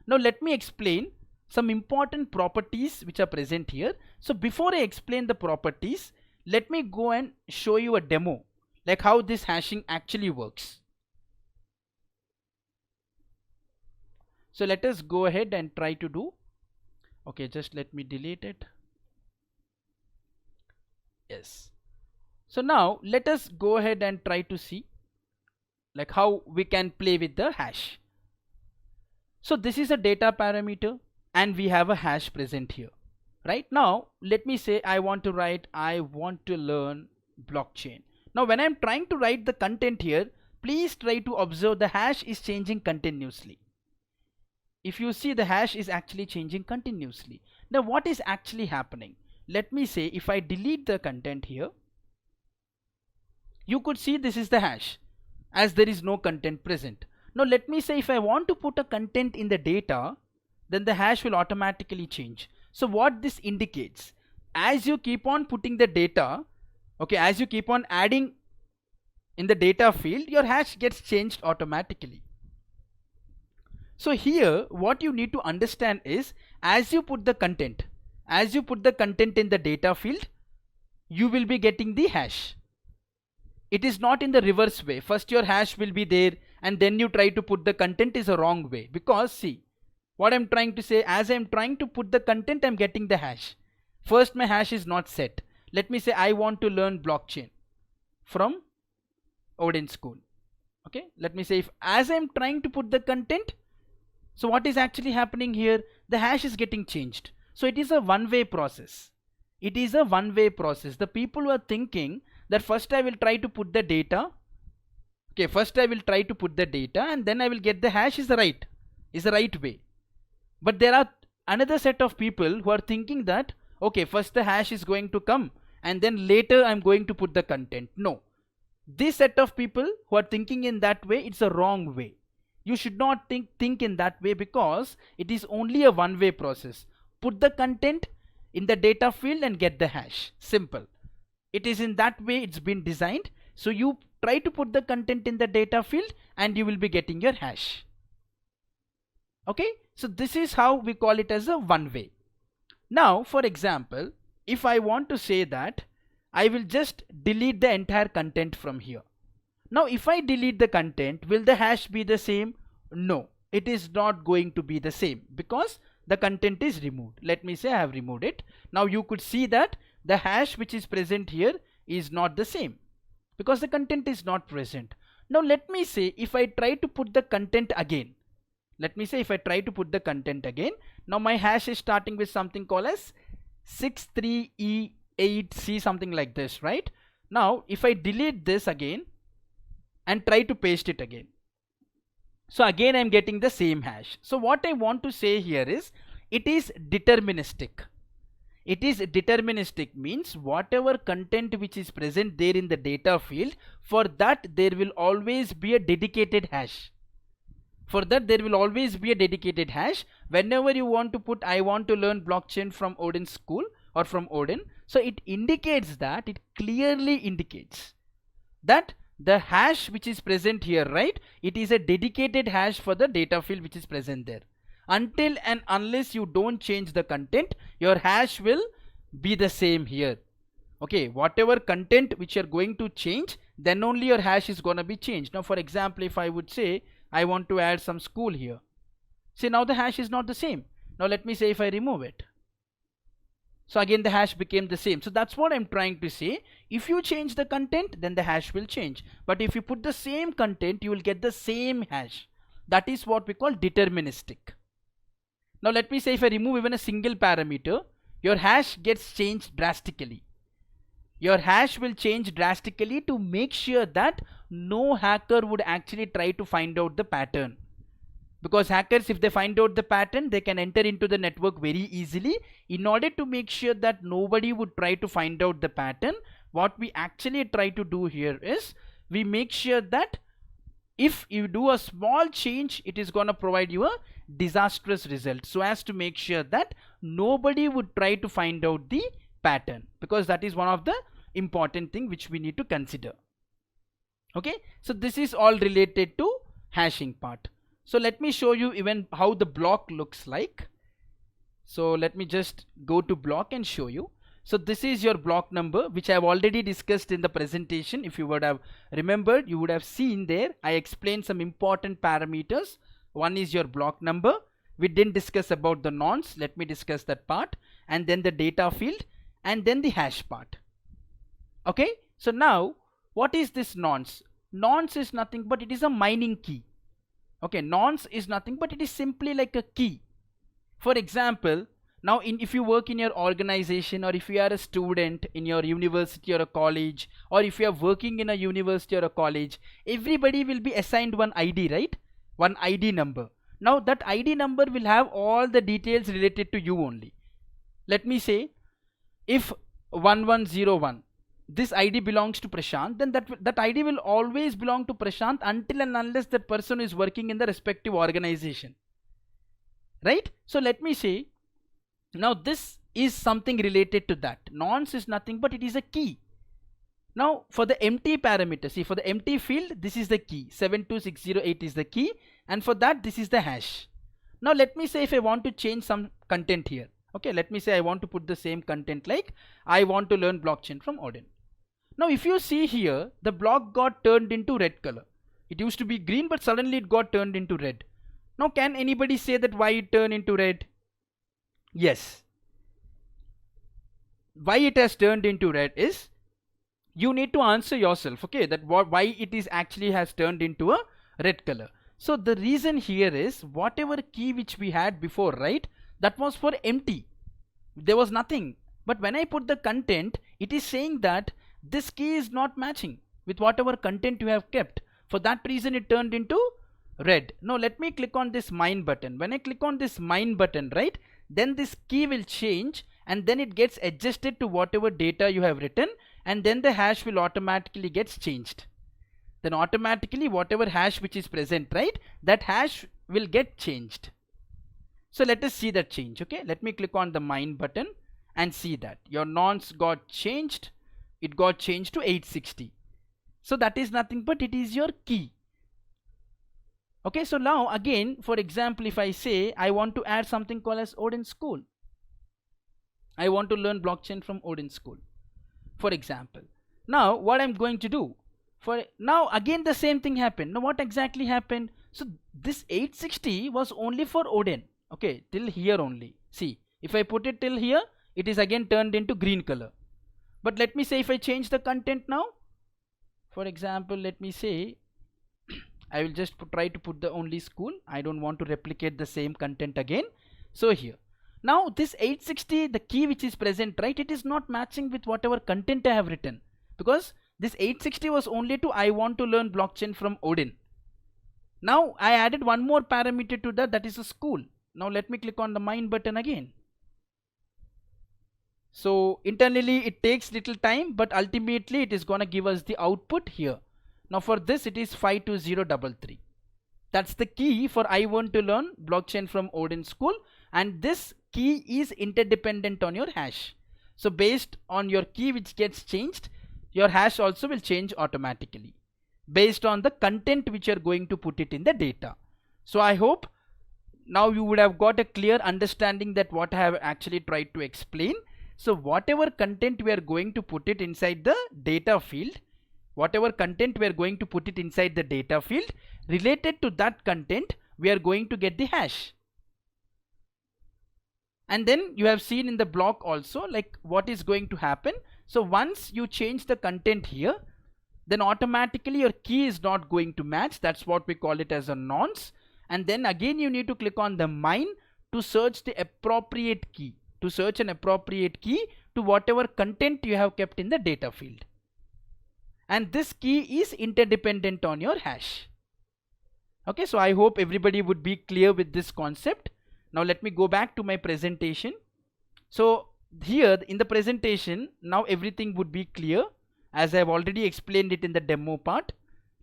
Now let me explain some important properties which are present here. So before I explain the properties, let me go and show you a demo, like how this hashing actually works. So let us go ahead and try to do. Okay, just let me delete it. Yes. So now let us go ahead and try to see like how we can play with the hash. So this is a data parameter and we have a hash present here. Right now, let me say I want to write, I want to learn blockchain. Now when I'm trying to write the content here, please try to observe the hash is changing continuously. If you see, the hash is actually changing continuously. Now what is actually happening? Let me say if I delete the content here, you could see this is the hash as there is no content present. Now let me say if I want to put a content in the data, then the hash will automatically change. So what this indicates, as you keep on putting the data, okay, as you keep on adding in the data field, your hash gets changed automatically. So here what you need to understand is, as you put the content in the data field, you will be getting the hash. It is not in the reverse way. First your hash will be there and then you try to put the content is a wrong way, because see what I'm trying to say, as I'm trying to put the content, I'm getting the hash. First my hash is not set. Let me say I want to learn blockchain from Odin School. Okay, let me say if as I'm trying to put the content, so what is actually happening here, the hash is getting changed. So it is a one-way process. It is a one-way process. The people who are thinking that first I will try to put the data, okay, first I will try to put the data and then I will get the hash is the right way. But there are another set of people who are thinking that okay, first the hash is going to come and then later I'm going to put the content. No, this set of people who are thinking in that way, it's a wrong way. You should not think in that way, because it is only a one-way process. Put the content in the data field and get the hash. Simple. It is in that way it's been designed. So you try to put the content in the data field and you will be getting your hash. Okay, so this is how we call it as a one way. Now for example, if I want to say that I will just delete the entire content from here. Now if I delete the content, will the hash be the same? No, it is not going to be the same, because the content is removed. Let me say I have removed it. Now you could see that the hash which is present here is not the same, because the content is not present. Now let me say if I try to put the content again, now my hash is starting with something called as 63E8C, something like this, right? Now if I delete this again and try to paste it again, so again I'm getting the same hash. So what I want to say here is, it is deterministic. It is deterministic means whatever content which is present there in the data field, for that there will always be a dedicated hash. Whenever you want to put I want to learn blockchain from Odin School or from Odin, so it indicates that, it clearly indicates that the hash which is present here, right, it is a dedicated hash for the data field which is present there. Until and unless you don't change the content, your hash will be the same here. Okay, whatever content which you are going to change, then only your hash is going to be changed. Now for example, if I would say I want to add some school here, see now the hash is not the same. Now let me say if I remove it, so again the hash became the same. So that's what I'm trying to say. If you change the content, then the hash will change, but if you put the same content, you will get the same hash. That is what we call deterministic. Now let me say if I remove even a single parameter, your hash gets changed drastically. Your hash will change drastically to make sure that no hacker would actually try to find out the pattern. Because hackers, if they find out the pattern, they can enter into the network very easily. In order to make sure that nobody would try to find out the pattern, what we actually try to do here is, we make sure that if you do a small change, it is going to provide you a disastrous result, so as to make sure that nobody would try to find out the pattern, because that is one of the important thing which we need to consider. Okay, so this is all related to hashing part. So let me show you even how the block looks like. So let me just go to block and show you. So this is your block number, which I have already discussed in the presentation. If you would have remembered, you would have seen there I explained some important parameters. One is your block number. We didn't discuss about the nonce. Let me discuss that part, and then the data field, and then the hash part. Okay, so now what is this nonce? Nonce is nothing but it is a mining key. Okay, nonce is nothing but it is simply like a key. For example, now if you work in your organization, or if you are a student in your university or a college, or if you are working in a university or a college, everybody will be assigned one ID, right? One ID number. Now that ID number will have all the details related to you only. Let me say if 1101, this ID belongs to Prashant, then that ID will always belong to Prashant until and unless that person is working in the respective organization, right? So let me say, now this is something related to that. Nonce is nothing but it is a key. Now for the empty parameter, see, for the empty field, this is the key, 72608 is the key, and for that this is the hash. Now let me say if I want to change some content here. Okay, let me say I want to put the same content, like I want to learn blockchain from Odin. Now if you see here, the block got turned into red color. It used to be green, but suddenly it got turned into red. Now can anybody say that why it turned into red? Yes. Why it has turned into red is, you need to answer yourself, okay, that why it is actually has turned into a red color. So the reason here is, whatever key which we had before, right, that was for empty. There was nothing. But when I put the content, it is saying that this key is not matching with whatever content you have kept. For that reason it turned into red. Now let me click on this mine button. When I click on this mine button, right, then this key will change, and then it gets adjusted to whatever data you have written, and then the hash will automatically gets changed. Then automatically whatever hash which is present, right, that hash will get changed. So let us see that change. Okay, let me click on the mine button and see that your nonce got changed. It got changed to 860. So that is nothing but it is your key. Okay, so now again, for example, if I say I want to add something called as Odin School, I want to learn blockchain from Odin School, for example. Now what I'm going to do, for now again the same thing happened. Now what exactly happened? So this 860 was only for Odin, okay, till here only. See, if I put it till here, it is again turned into green color. But let me say if I change the content now, for example, let me say I will just try to put the only school. I don't want to replicate the same content again. So here, now this 860, the key which is present, right, it is not matching with whatever content I have written, because this 860 was only to I want to learn blockchain from Odin. Now I added one more parameter to that, that is a school. Now let me click on the mine button again. So internally it takes little time, but ultimately it is gonna give us the output here. Now for this it is 52033. That's the key for I want to learn blockchain from Odin School, and this key is interdependent on your hash. So based on your key which gets changed, your hash also will change automatically based on the content which you are going to put it in the data. So I hope now you would have got a clear understanding that what I have actually tried to explain. So whatever content we are going to put it inside the data field, whatever content we are going to put it inside the data field, related to that content we are going to get the hash. And then you have seen in the block also like what is going to happen. So once you change the content here, then automatically your key is not going to match. That's what we call it as a nonce. And then again you need to click on the mine to search the appropriate key, to search an appropriate key to whatever content you have kept in the data field. And this key is interdependent on your hash. Okay, so I hope everybody would be clear with this concept. Now let me go back to my presentation. So here in the presentation, now everything would be clear as I have already explained it in the demo part.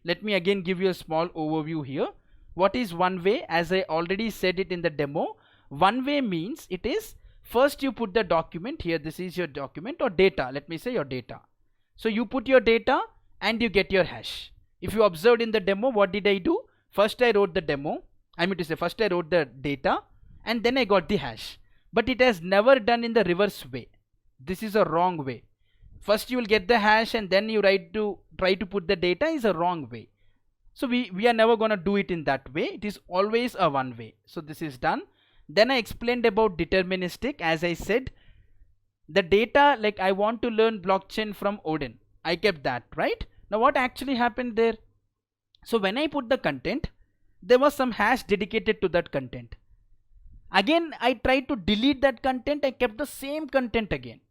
Let me again give you a small overview here. What is one way? As I already said it in the demo, one way means it is first you put the document here. This is your document or data. Let me say your data. So you put your data and you get your hash. If you observed in the demo, what did I do? First I wrote the demo I mean to say, first I wrote the data and then I got the hash. But it has never done in the reverse way. This is a wrong way. First you will get the hash and then you try to put the data is a wrong way. So we are never going to do it in that way. It is always a one way. So this is done. Then I explained about deterministic. As I said, the data, like I want to learn blockchain from Odin. I kept that, right? Now what actually happened there? So when I put the content, there was some hash dedicated to that content. Again, I tried to delete that content. I kept the same content again.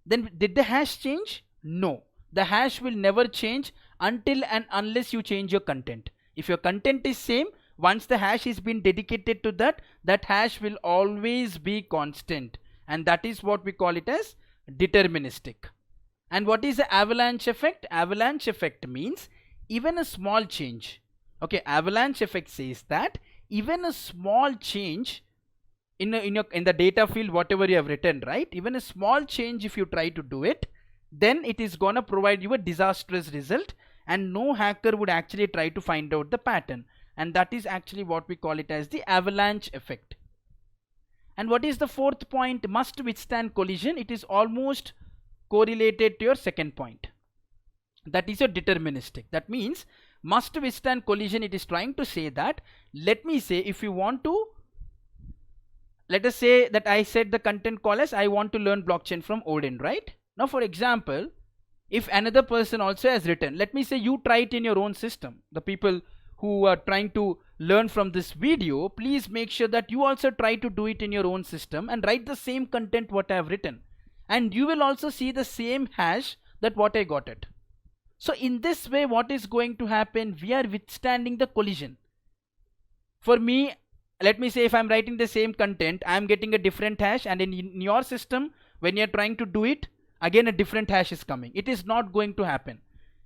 Then did the hash change? No. The hash will never change until and unless you change your content. If your content is same, once the hash is been dedicated to that, that hash will always be constant. And that is what we call it as deterministic. And what is the avalanche effect? Avalanche effect means even a small change. Okay, avalanche effect says that even a small change in the data field, whatever you have written, right? Even a small change, if you try to do it, then it is gonna provide you a disastrous result, and no hacker would actually try to find out the pattern. And that is actually what we call it as the avalanche effect. And what is the fourth point? Must withstand collision. It is almost correlated to your second point. That is your deterministic. That means must withstand collision. It is trying to say that, let me say, if you want to, let us say that I said the content call as I want to learn blockchain from Odin, right? Now for example, if another person also has written, let me say you try it in your own system. The people who are trying to learn from this video, please make sure that you also try to do it in your own system and write the same content what I have written. And you will also see the same hash that what I got it. So in this way, what is going to happen? We are withstanding the collision. For me, let me say if I'm writing the same content, I'm getting a different hash, and in your system, when you're trying to do it, again a different hash is coming. It is not going to happen.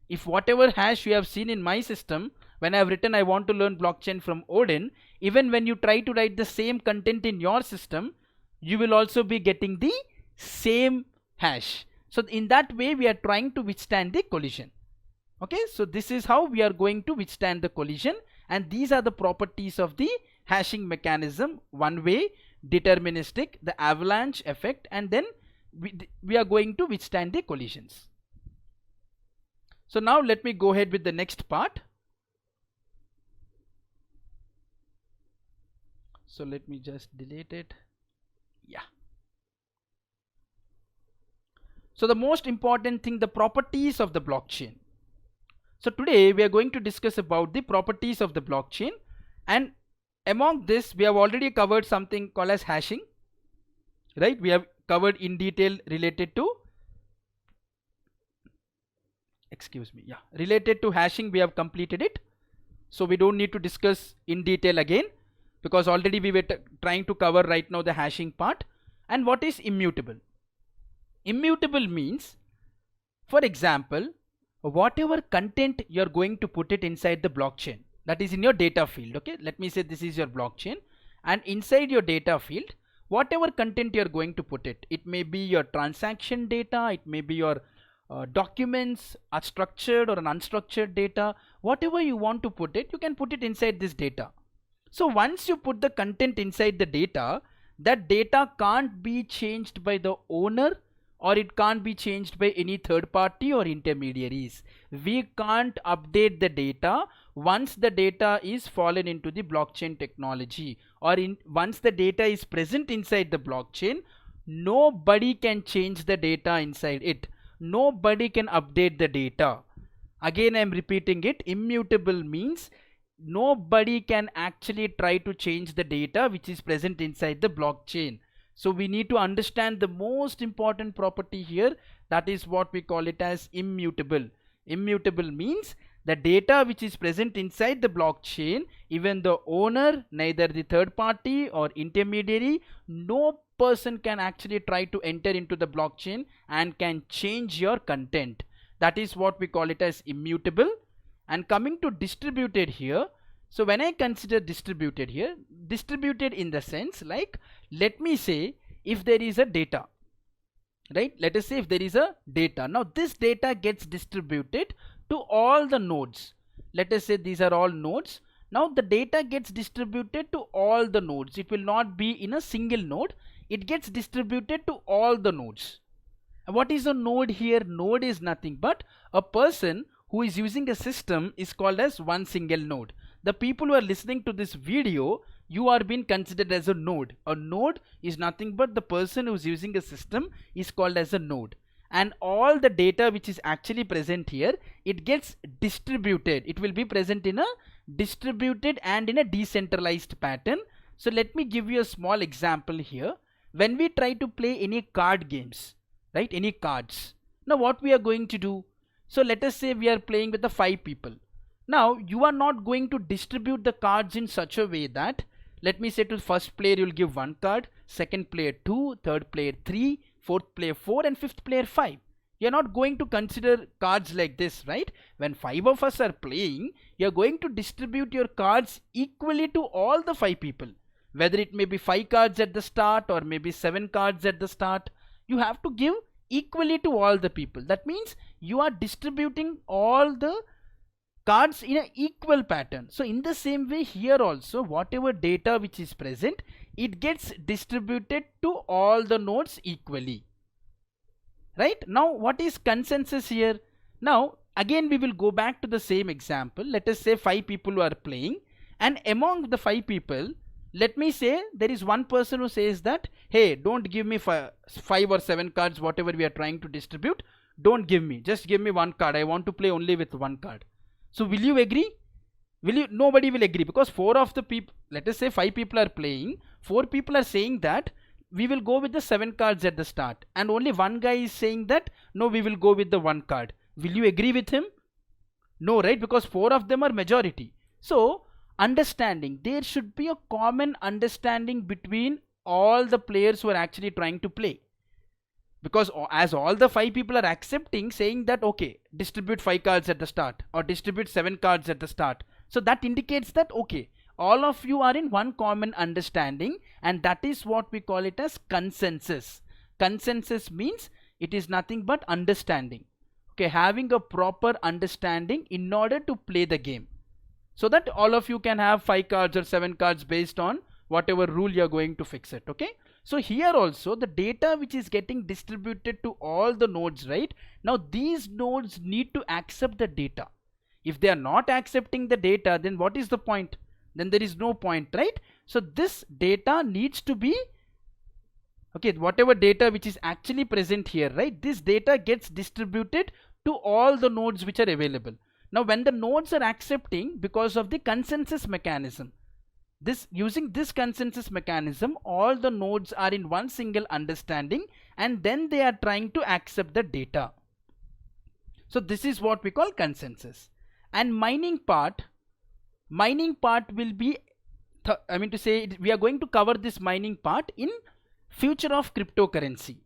If whatever hash you have seen in my system, when I have written I want to learn blockchain from Odin, even when you try to write the same content in your system, you will also be getting the same hash. So in that way, we are trying to withstand the collision. Okay, so this is how we are going to withstand the collision, and these are the properties of the hashing mechanism: one way, deterministic, the avalanche effect, and then we are going to withstand the collisions. So now let me go ahead with the next part. So let me just delete it. Yeah. So the most important thing, the properties of the blockchain. So today we are going to discuss about the properties of the blockchain, and among this we have already covered something called as hashing, right? We have covered in detail related to, related to hashing. We have completed it, so we don't need to discuss in detail again, because already we were trying to cover right now the hashing part. And what is immutable? Immutable means, for example, whatever content you're going to put it inside the blockchain, that is in your data field. Okay, let me say this is your blockchain, and inside your data field, whatever content you're going to put it, it may be your transaction data, it may be your documents, a structured or an unstructured data, whatever you want to put it, you can put it inside this data. So once you put the content inside the data, that data can't be changed by the owner, or it can't be changed by any third party or intermediaries. We can't update the data once the data is fallen into the blockchain technology, or once the data is present inside the blockchain, nobody can change the data inside it. Nobody can update the data. Again, I am repeating it. Immutable means nobody can actually try to change the data which is present inside the blockchain. So we need to understand the most important property here. That is what we call it as immutable. Immutable means the data which is present inside the blockchain, even the owner, neither the third party or intermediary, no person can actually try to enter into the blockchain and can change your content. That is what we call it as immutable. And coming to distributed here, so when I consider distributed here, distributed in the sense like, let me say if there is a data, right? Let us say if there is a data. Now this data gets distributed to all the nodes. Let us say these are all nodes. Now the data gets distributed to all the nodes. It will not be in a single node. It gets distributed to all the nodes. And what is a node here? Node is nothing but a person who is using a system is called as one single node. The people who are listening to this video, you are being considered as a node. A node is nothing but the person who is using a system is called as a node. And all the data which is actually present here, it gets distributed. It will be present in a distributed and in a decentralized pattern. So let me give you a small example here. When we try to play any card games, right, any cards, now what we are going to do? So let us say we are playing with the 5 people. Now you are not going to distribute the cards in such a way that, let me say, to the first player you will give 1 card, second player 2, third player 3, fourth player 4 and fifth player 5. You are not going to consider cards like this, right? When 5 of us are playing, you are going to distribute your cards equally to all the 5 people. Whether it may be 5 cards at the start or maybe 7 cards at the start, you have to give equally to all the people. That means you are distributing all the cards in an equal pattern. So in the same way here also, whatever data which is present, it gets distributed to all the nodes equally. Right? Now what is consensus here? Now again we will go back to the same example. Let us say 5 people who are playing, and among the 5 people, let me say there is one person who says that, hey, don't give me 5 or 7 cards, whatever we are trying to distribute, don't give me, just give me 1 card. I want to play only with 1 card. So will you agree? Will you? Nobody will agree, because 4 of the people, let us say 5 people are playing, 4 people are saying that we will go with the 7 cards at the start, and only one guy is saying that no, we will go with the 1 card. Will you agree with him? No, right? Because 4 of them are majority. So understanding, there should be a common understanding between all the players who are actually trying to play, because as all the 5 people are accepting, saying that okay, distribute 5 cards at the start or distribute 7 cards at the start, so that indicates that okay, all of you are in one common understanding, and that is what we call it as consensus. Consensus means it is nothing but understanding, okay, having a proper understanding in order to play the game, so that all of you can have 5 cards or 7 cards based on whatever rule you are going to fix it. Okay, so here also the data which is getting distributed to all the nodes, right? Now these nodes need to accept the data. If they are not accepting the data, then what is the point? Then there is no point, right? So this data needs to be, okay, whatever data which is actually present here, right, this data gets distributed to all the nodes which are available. Now when the nodes are accepting, because of the consensus mechanism, using this consensus mechanism, all the nodes are in one single understanding, and then they are trying to accept the data. So this is what we call consensus. And mining part will be, we are going to cover this mining part in future of cryptocurrency.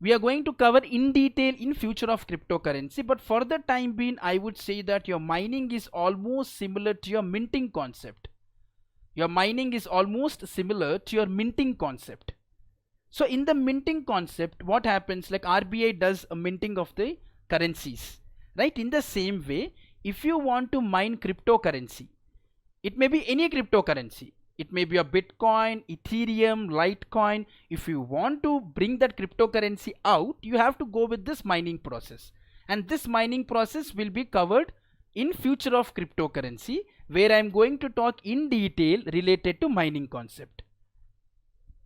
We are going to cover in detail in future of cryptocurrency, but for the time being, I would say that your mining is almost similar to your minting concept. Your mining is almost similar to your minting concept. So in the minting concept, what happens, like RBI does a minting of the currencies, right? In the same way, if you want to mine cryptocurrency, it may be any cryptocurrency. It may be a Bitcoin, Ethereum, Litecoin. If you want to bring that cryptocurrency out, you have to go with this mining process. And this mining process will be covered in future of cryptocurrency, where I am going to talk in detail related to mining concept.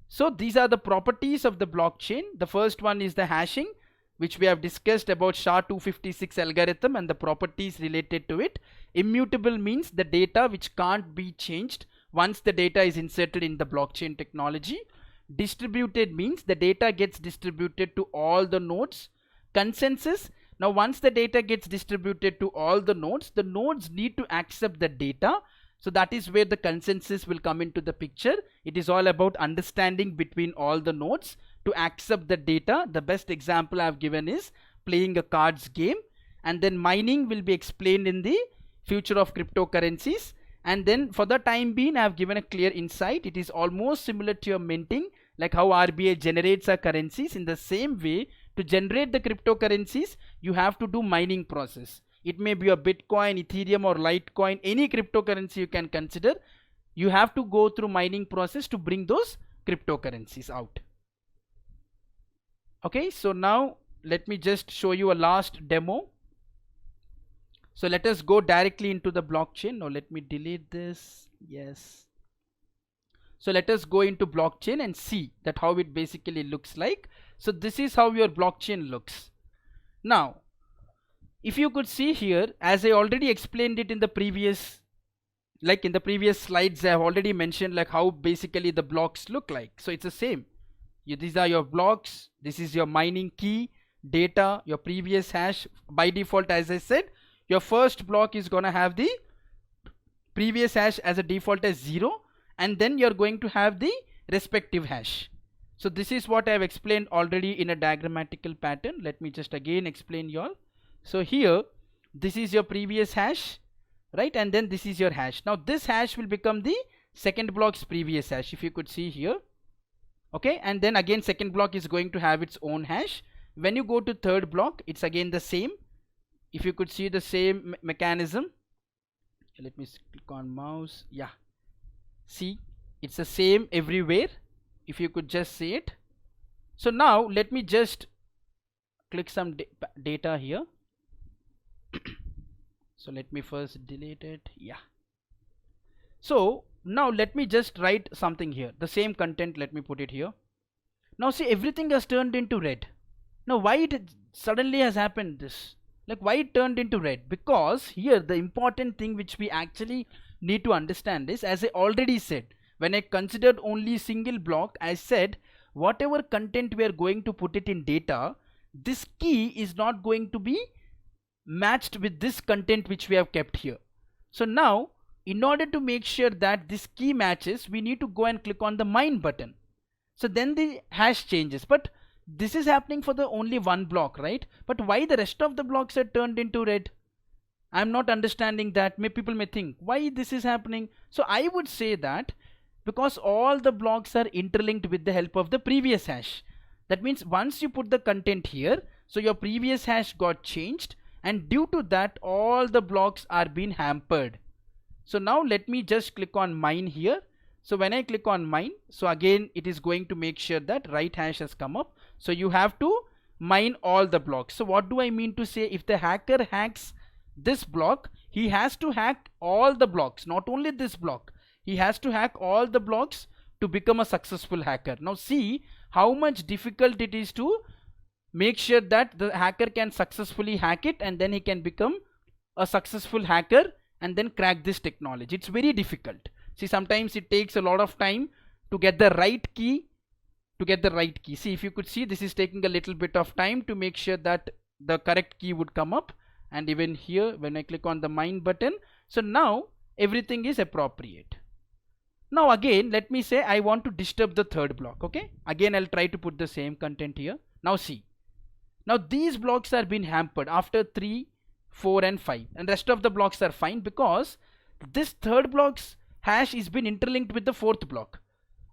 So these are the properties of the blockchain. The first one is the hashing, which we have discussed about SHA-256 algorithm and the properties related to it. Immutable means the data which can't be changed once the data is inserted in the blockchain technology. Distributed means the data gets distributed to all the nodes. Consensus, now once the data gets distributed to all the nodes need to accept the data. So that is where the consensus will come into the picture. It is all about understanding between all the nodes to accept the data. The best example I have given is playing a cards game, and then mining will be explained in the future of cryptocurrencies. And then for the time being, I have given a clear insight. It is almost similar to your minting, like how RBI generates our currencies. In the same way, to generate the cryptocurrencies, you have to do mining process. It may be a Bitcoin, Ethereum or Litecoin, any cryptocurrency you can consider. You have to go through mining process to bring those cryptocurrencies out. Okay, so now let me just show you a last demo. So let us go directly into the blockchain. Now let me delete this. Yes. So let us go into blockchain and see that how it basically looks like. So this is how your blockchain looks. Now, if you could see here, as I already explained it in the previous, like in the previous slides, I have already mentioned like how basically the blocks look like. So it's the same. These are your blocks. This is your mining key, data, your previous hash. By default, as I said, your first block is gonna have the previous hash as a default as 0, and then you're going to have the respective hash. So this is what I have explained already in a diagrammatical pattern. Let me just again explain you all. So here, this is your previous hash, right? And then this is your hash. Now this hash will become the second block's previous hash, if you could see here. Okay, and then again second block is going to have its own hash. When you go to third block, it's again the same. If you could see the same mechanism. Let me click on mouse. Yeah, see, it's the same everywhere. If you could just see it. So now let me just click some data here. So let me first delete it. Yeah. So now let me just write something here. The same content, let me put it here. Now see, everything has turned into red. Now why it suddenly has happened this? Like why it turned into red? Because here the important thing which we actually need to understand is, as I already said, when I considered only single block, I said whatever content we are going to put it in data, this key is not going to be matched with this content which we have kept here. So now in order to make sure that this key matches, we need to go and click on the mine button. So then the hash changes, but this is happening for the only one block, right? But why the rest of the blocks are turned into red? I'm not understanding that. People may think why this is happening. So I would say that because all the blocks are interlinked with the help of the previous hash. That means once you put the content here, so your previous hash got changed, and due to that all the blocks are being hampered. So now let me just click on mine here. So when I click on mine, so again it is going to make sure that right hash has come up. So you have to mine all the blocks. So what do I mean to say? If the hacker hacks this block, he has to hack all the blocks, not only this block. He has to hack all the blocks to become a successful hacker. Now see how much difficult it is to make sure that the hacker can successfully hack it, and then he can become a successful hacker and then crack this technology. It's very difficult. See, sometimes it takes a lot of time to get the right key. See, if you could see, this is taking a little bit of time to make sure that the correct key would come up. And even here when I click on the mine button, so now everything is appropriate. Now again let me say I want to disturb the third block. Okay, again I'll try to put the same content here. Now see, now these blocks are being hampered after 3, 4 and 5, and rest of the blocks are fine because this third block's hash is been interlinked with the fourth block,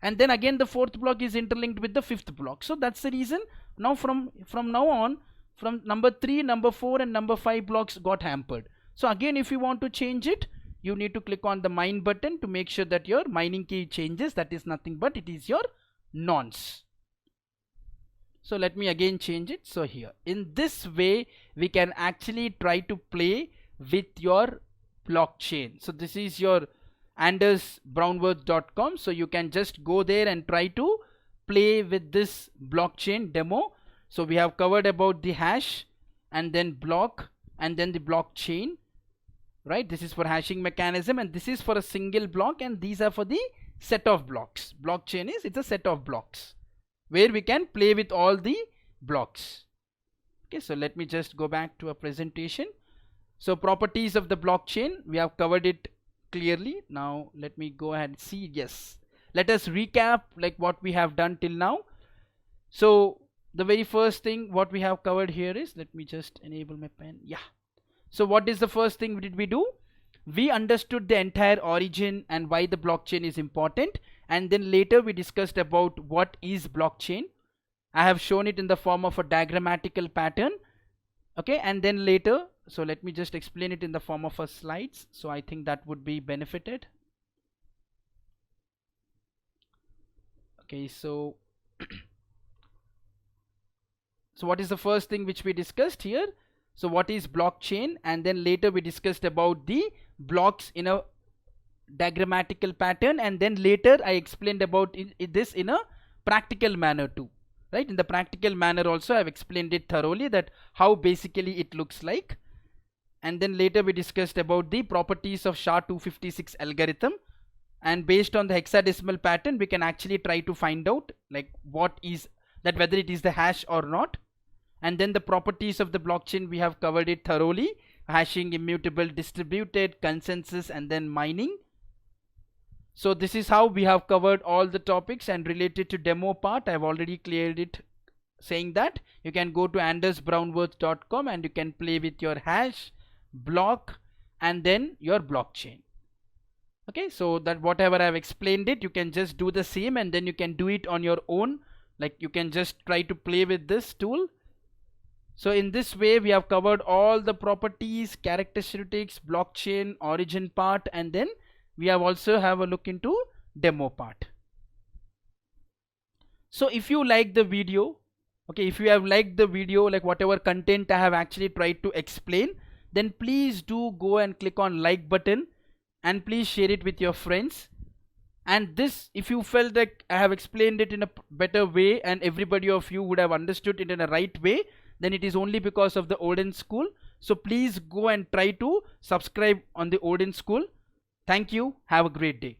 and then again the fourth block is interlinked with the fifth block. So that's the reason now from now on, from number 3, number 4 and number 5 blocks got hampered. So again if you want to change it, you need to click on the mine button to make sure that your mining key changes. That is nothing but it is your nonce. So let me again change it. So here in this way we can actually try to play with your blockchain. So this is your andersbrownworth.com. So you can just go there and try to play with this blockchain demo. So we have covered about the hash and then block and then the blockchain, right? This is for hashing mechanism and this is for a single block, and these are for the set of blocks. Blockchain is, it's a set of blocks where we can play with all the blocks. Okay, so let me just go back to a presentation. So properties of the blockchain, we have covered it clearly. Now let me go ahead and see. Yes, let us recap like what we have done till now. So the very first thing what we have covered here is, let me just enable my pen. Yeah, so what is the first thing did we do? We understood the entire origin and why the blockchain is important, and then later we discussed about what is blockchain. I have shown it in the form of a diagrammatical pattern. Okay, and then later So let me just explain it in the form of a slides. So I think that would be benefited. Okay, so so what is the first thing which we discussed here? So what is blockchain, and then later we discussed about the blocks in a diagrammatical pattern, and then later I explained about this in a practical manner too, right? In the practical manner also I've explained it thoroughly, that how basically it looks like. And then later we discussed about the properties of SHA-256 algorithm, and based on the hexadecimal pattern we can actually try to find out like what is that, whether it is the hash or not. And then the properties of the blockchain we have covered it thoroughly: hashing, immutable, distributed, consensus, and then mining. So this is how we have covered all the topics. And related to demo part, I've already cleared it, saying that you can go to andersbrownworth.com and you can play with your hash, block, and then your blockchain. Okay, so that whatever I've explained it, you can just do the same, and then you can do it on your own. Like you can just try to play with this tool. So in this way we have covered all the properties, characteristics, blockchain, origin part, and then we have also have a look into demo part. So if you like the video, okay, if you have liked the video, like whatever content I have actually tried to explain, then please do go and click on like button, and please share it with your friends. And this, if you felt that I have explained it in a better way and everybody of you would have understood it in a right way, then it is only because of the Odin School. So please go and try to subscribe on the Odin School. Thank you. Have a great day.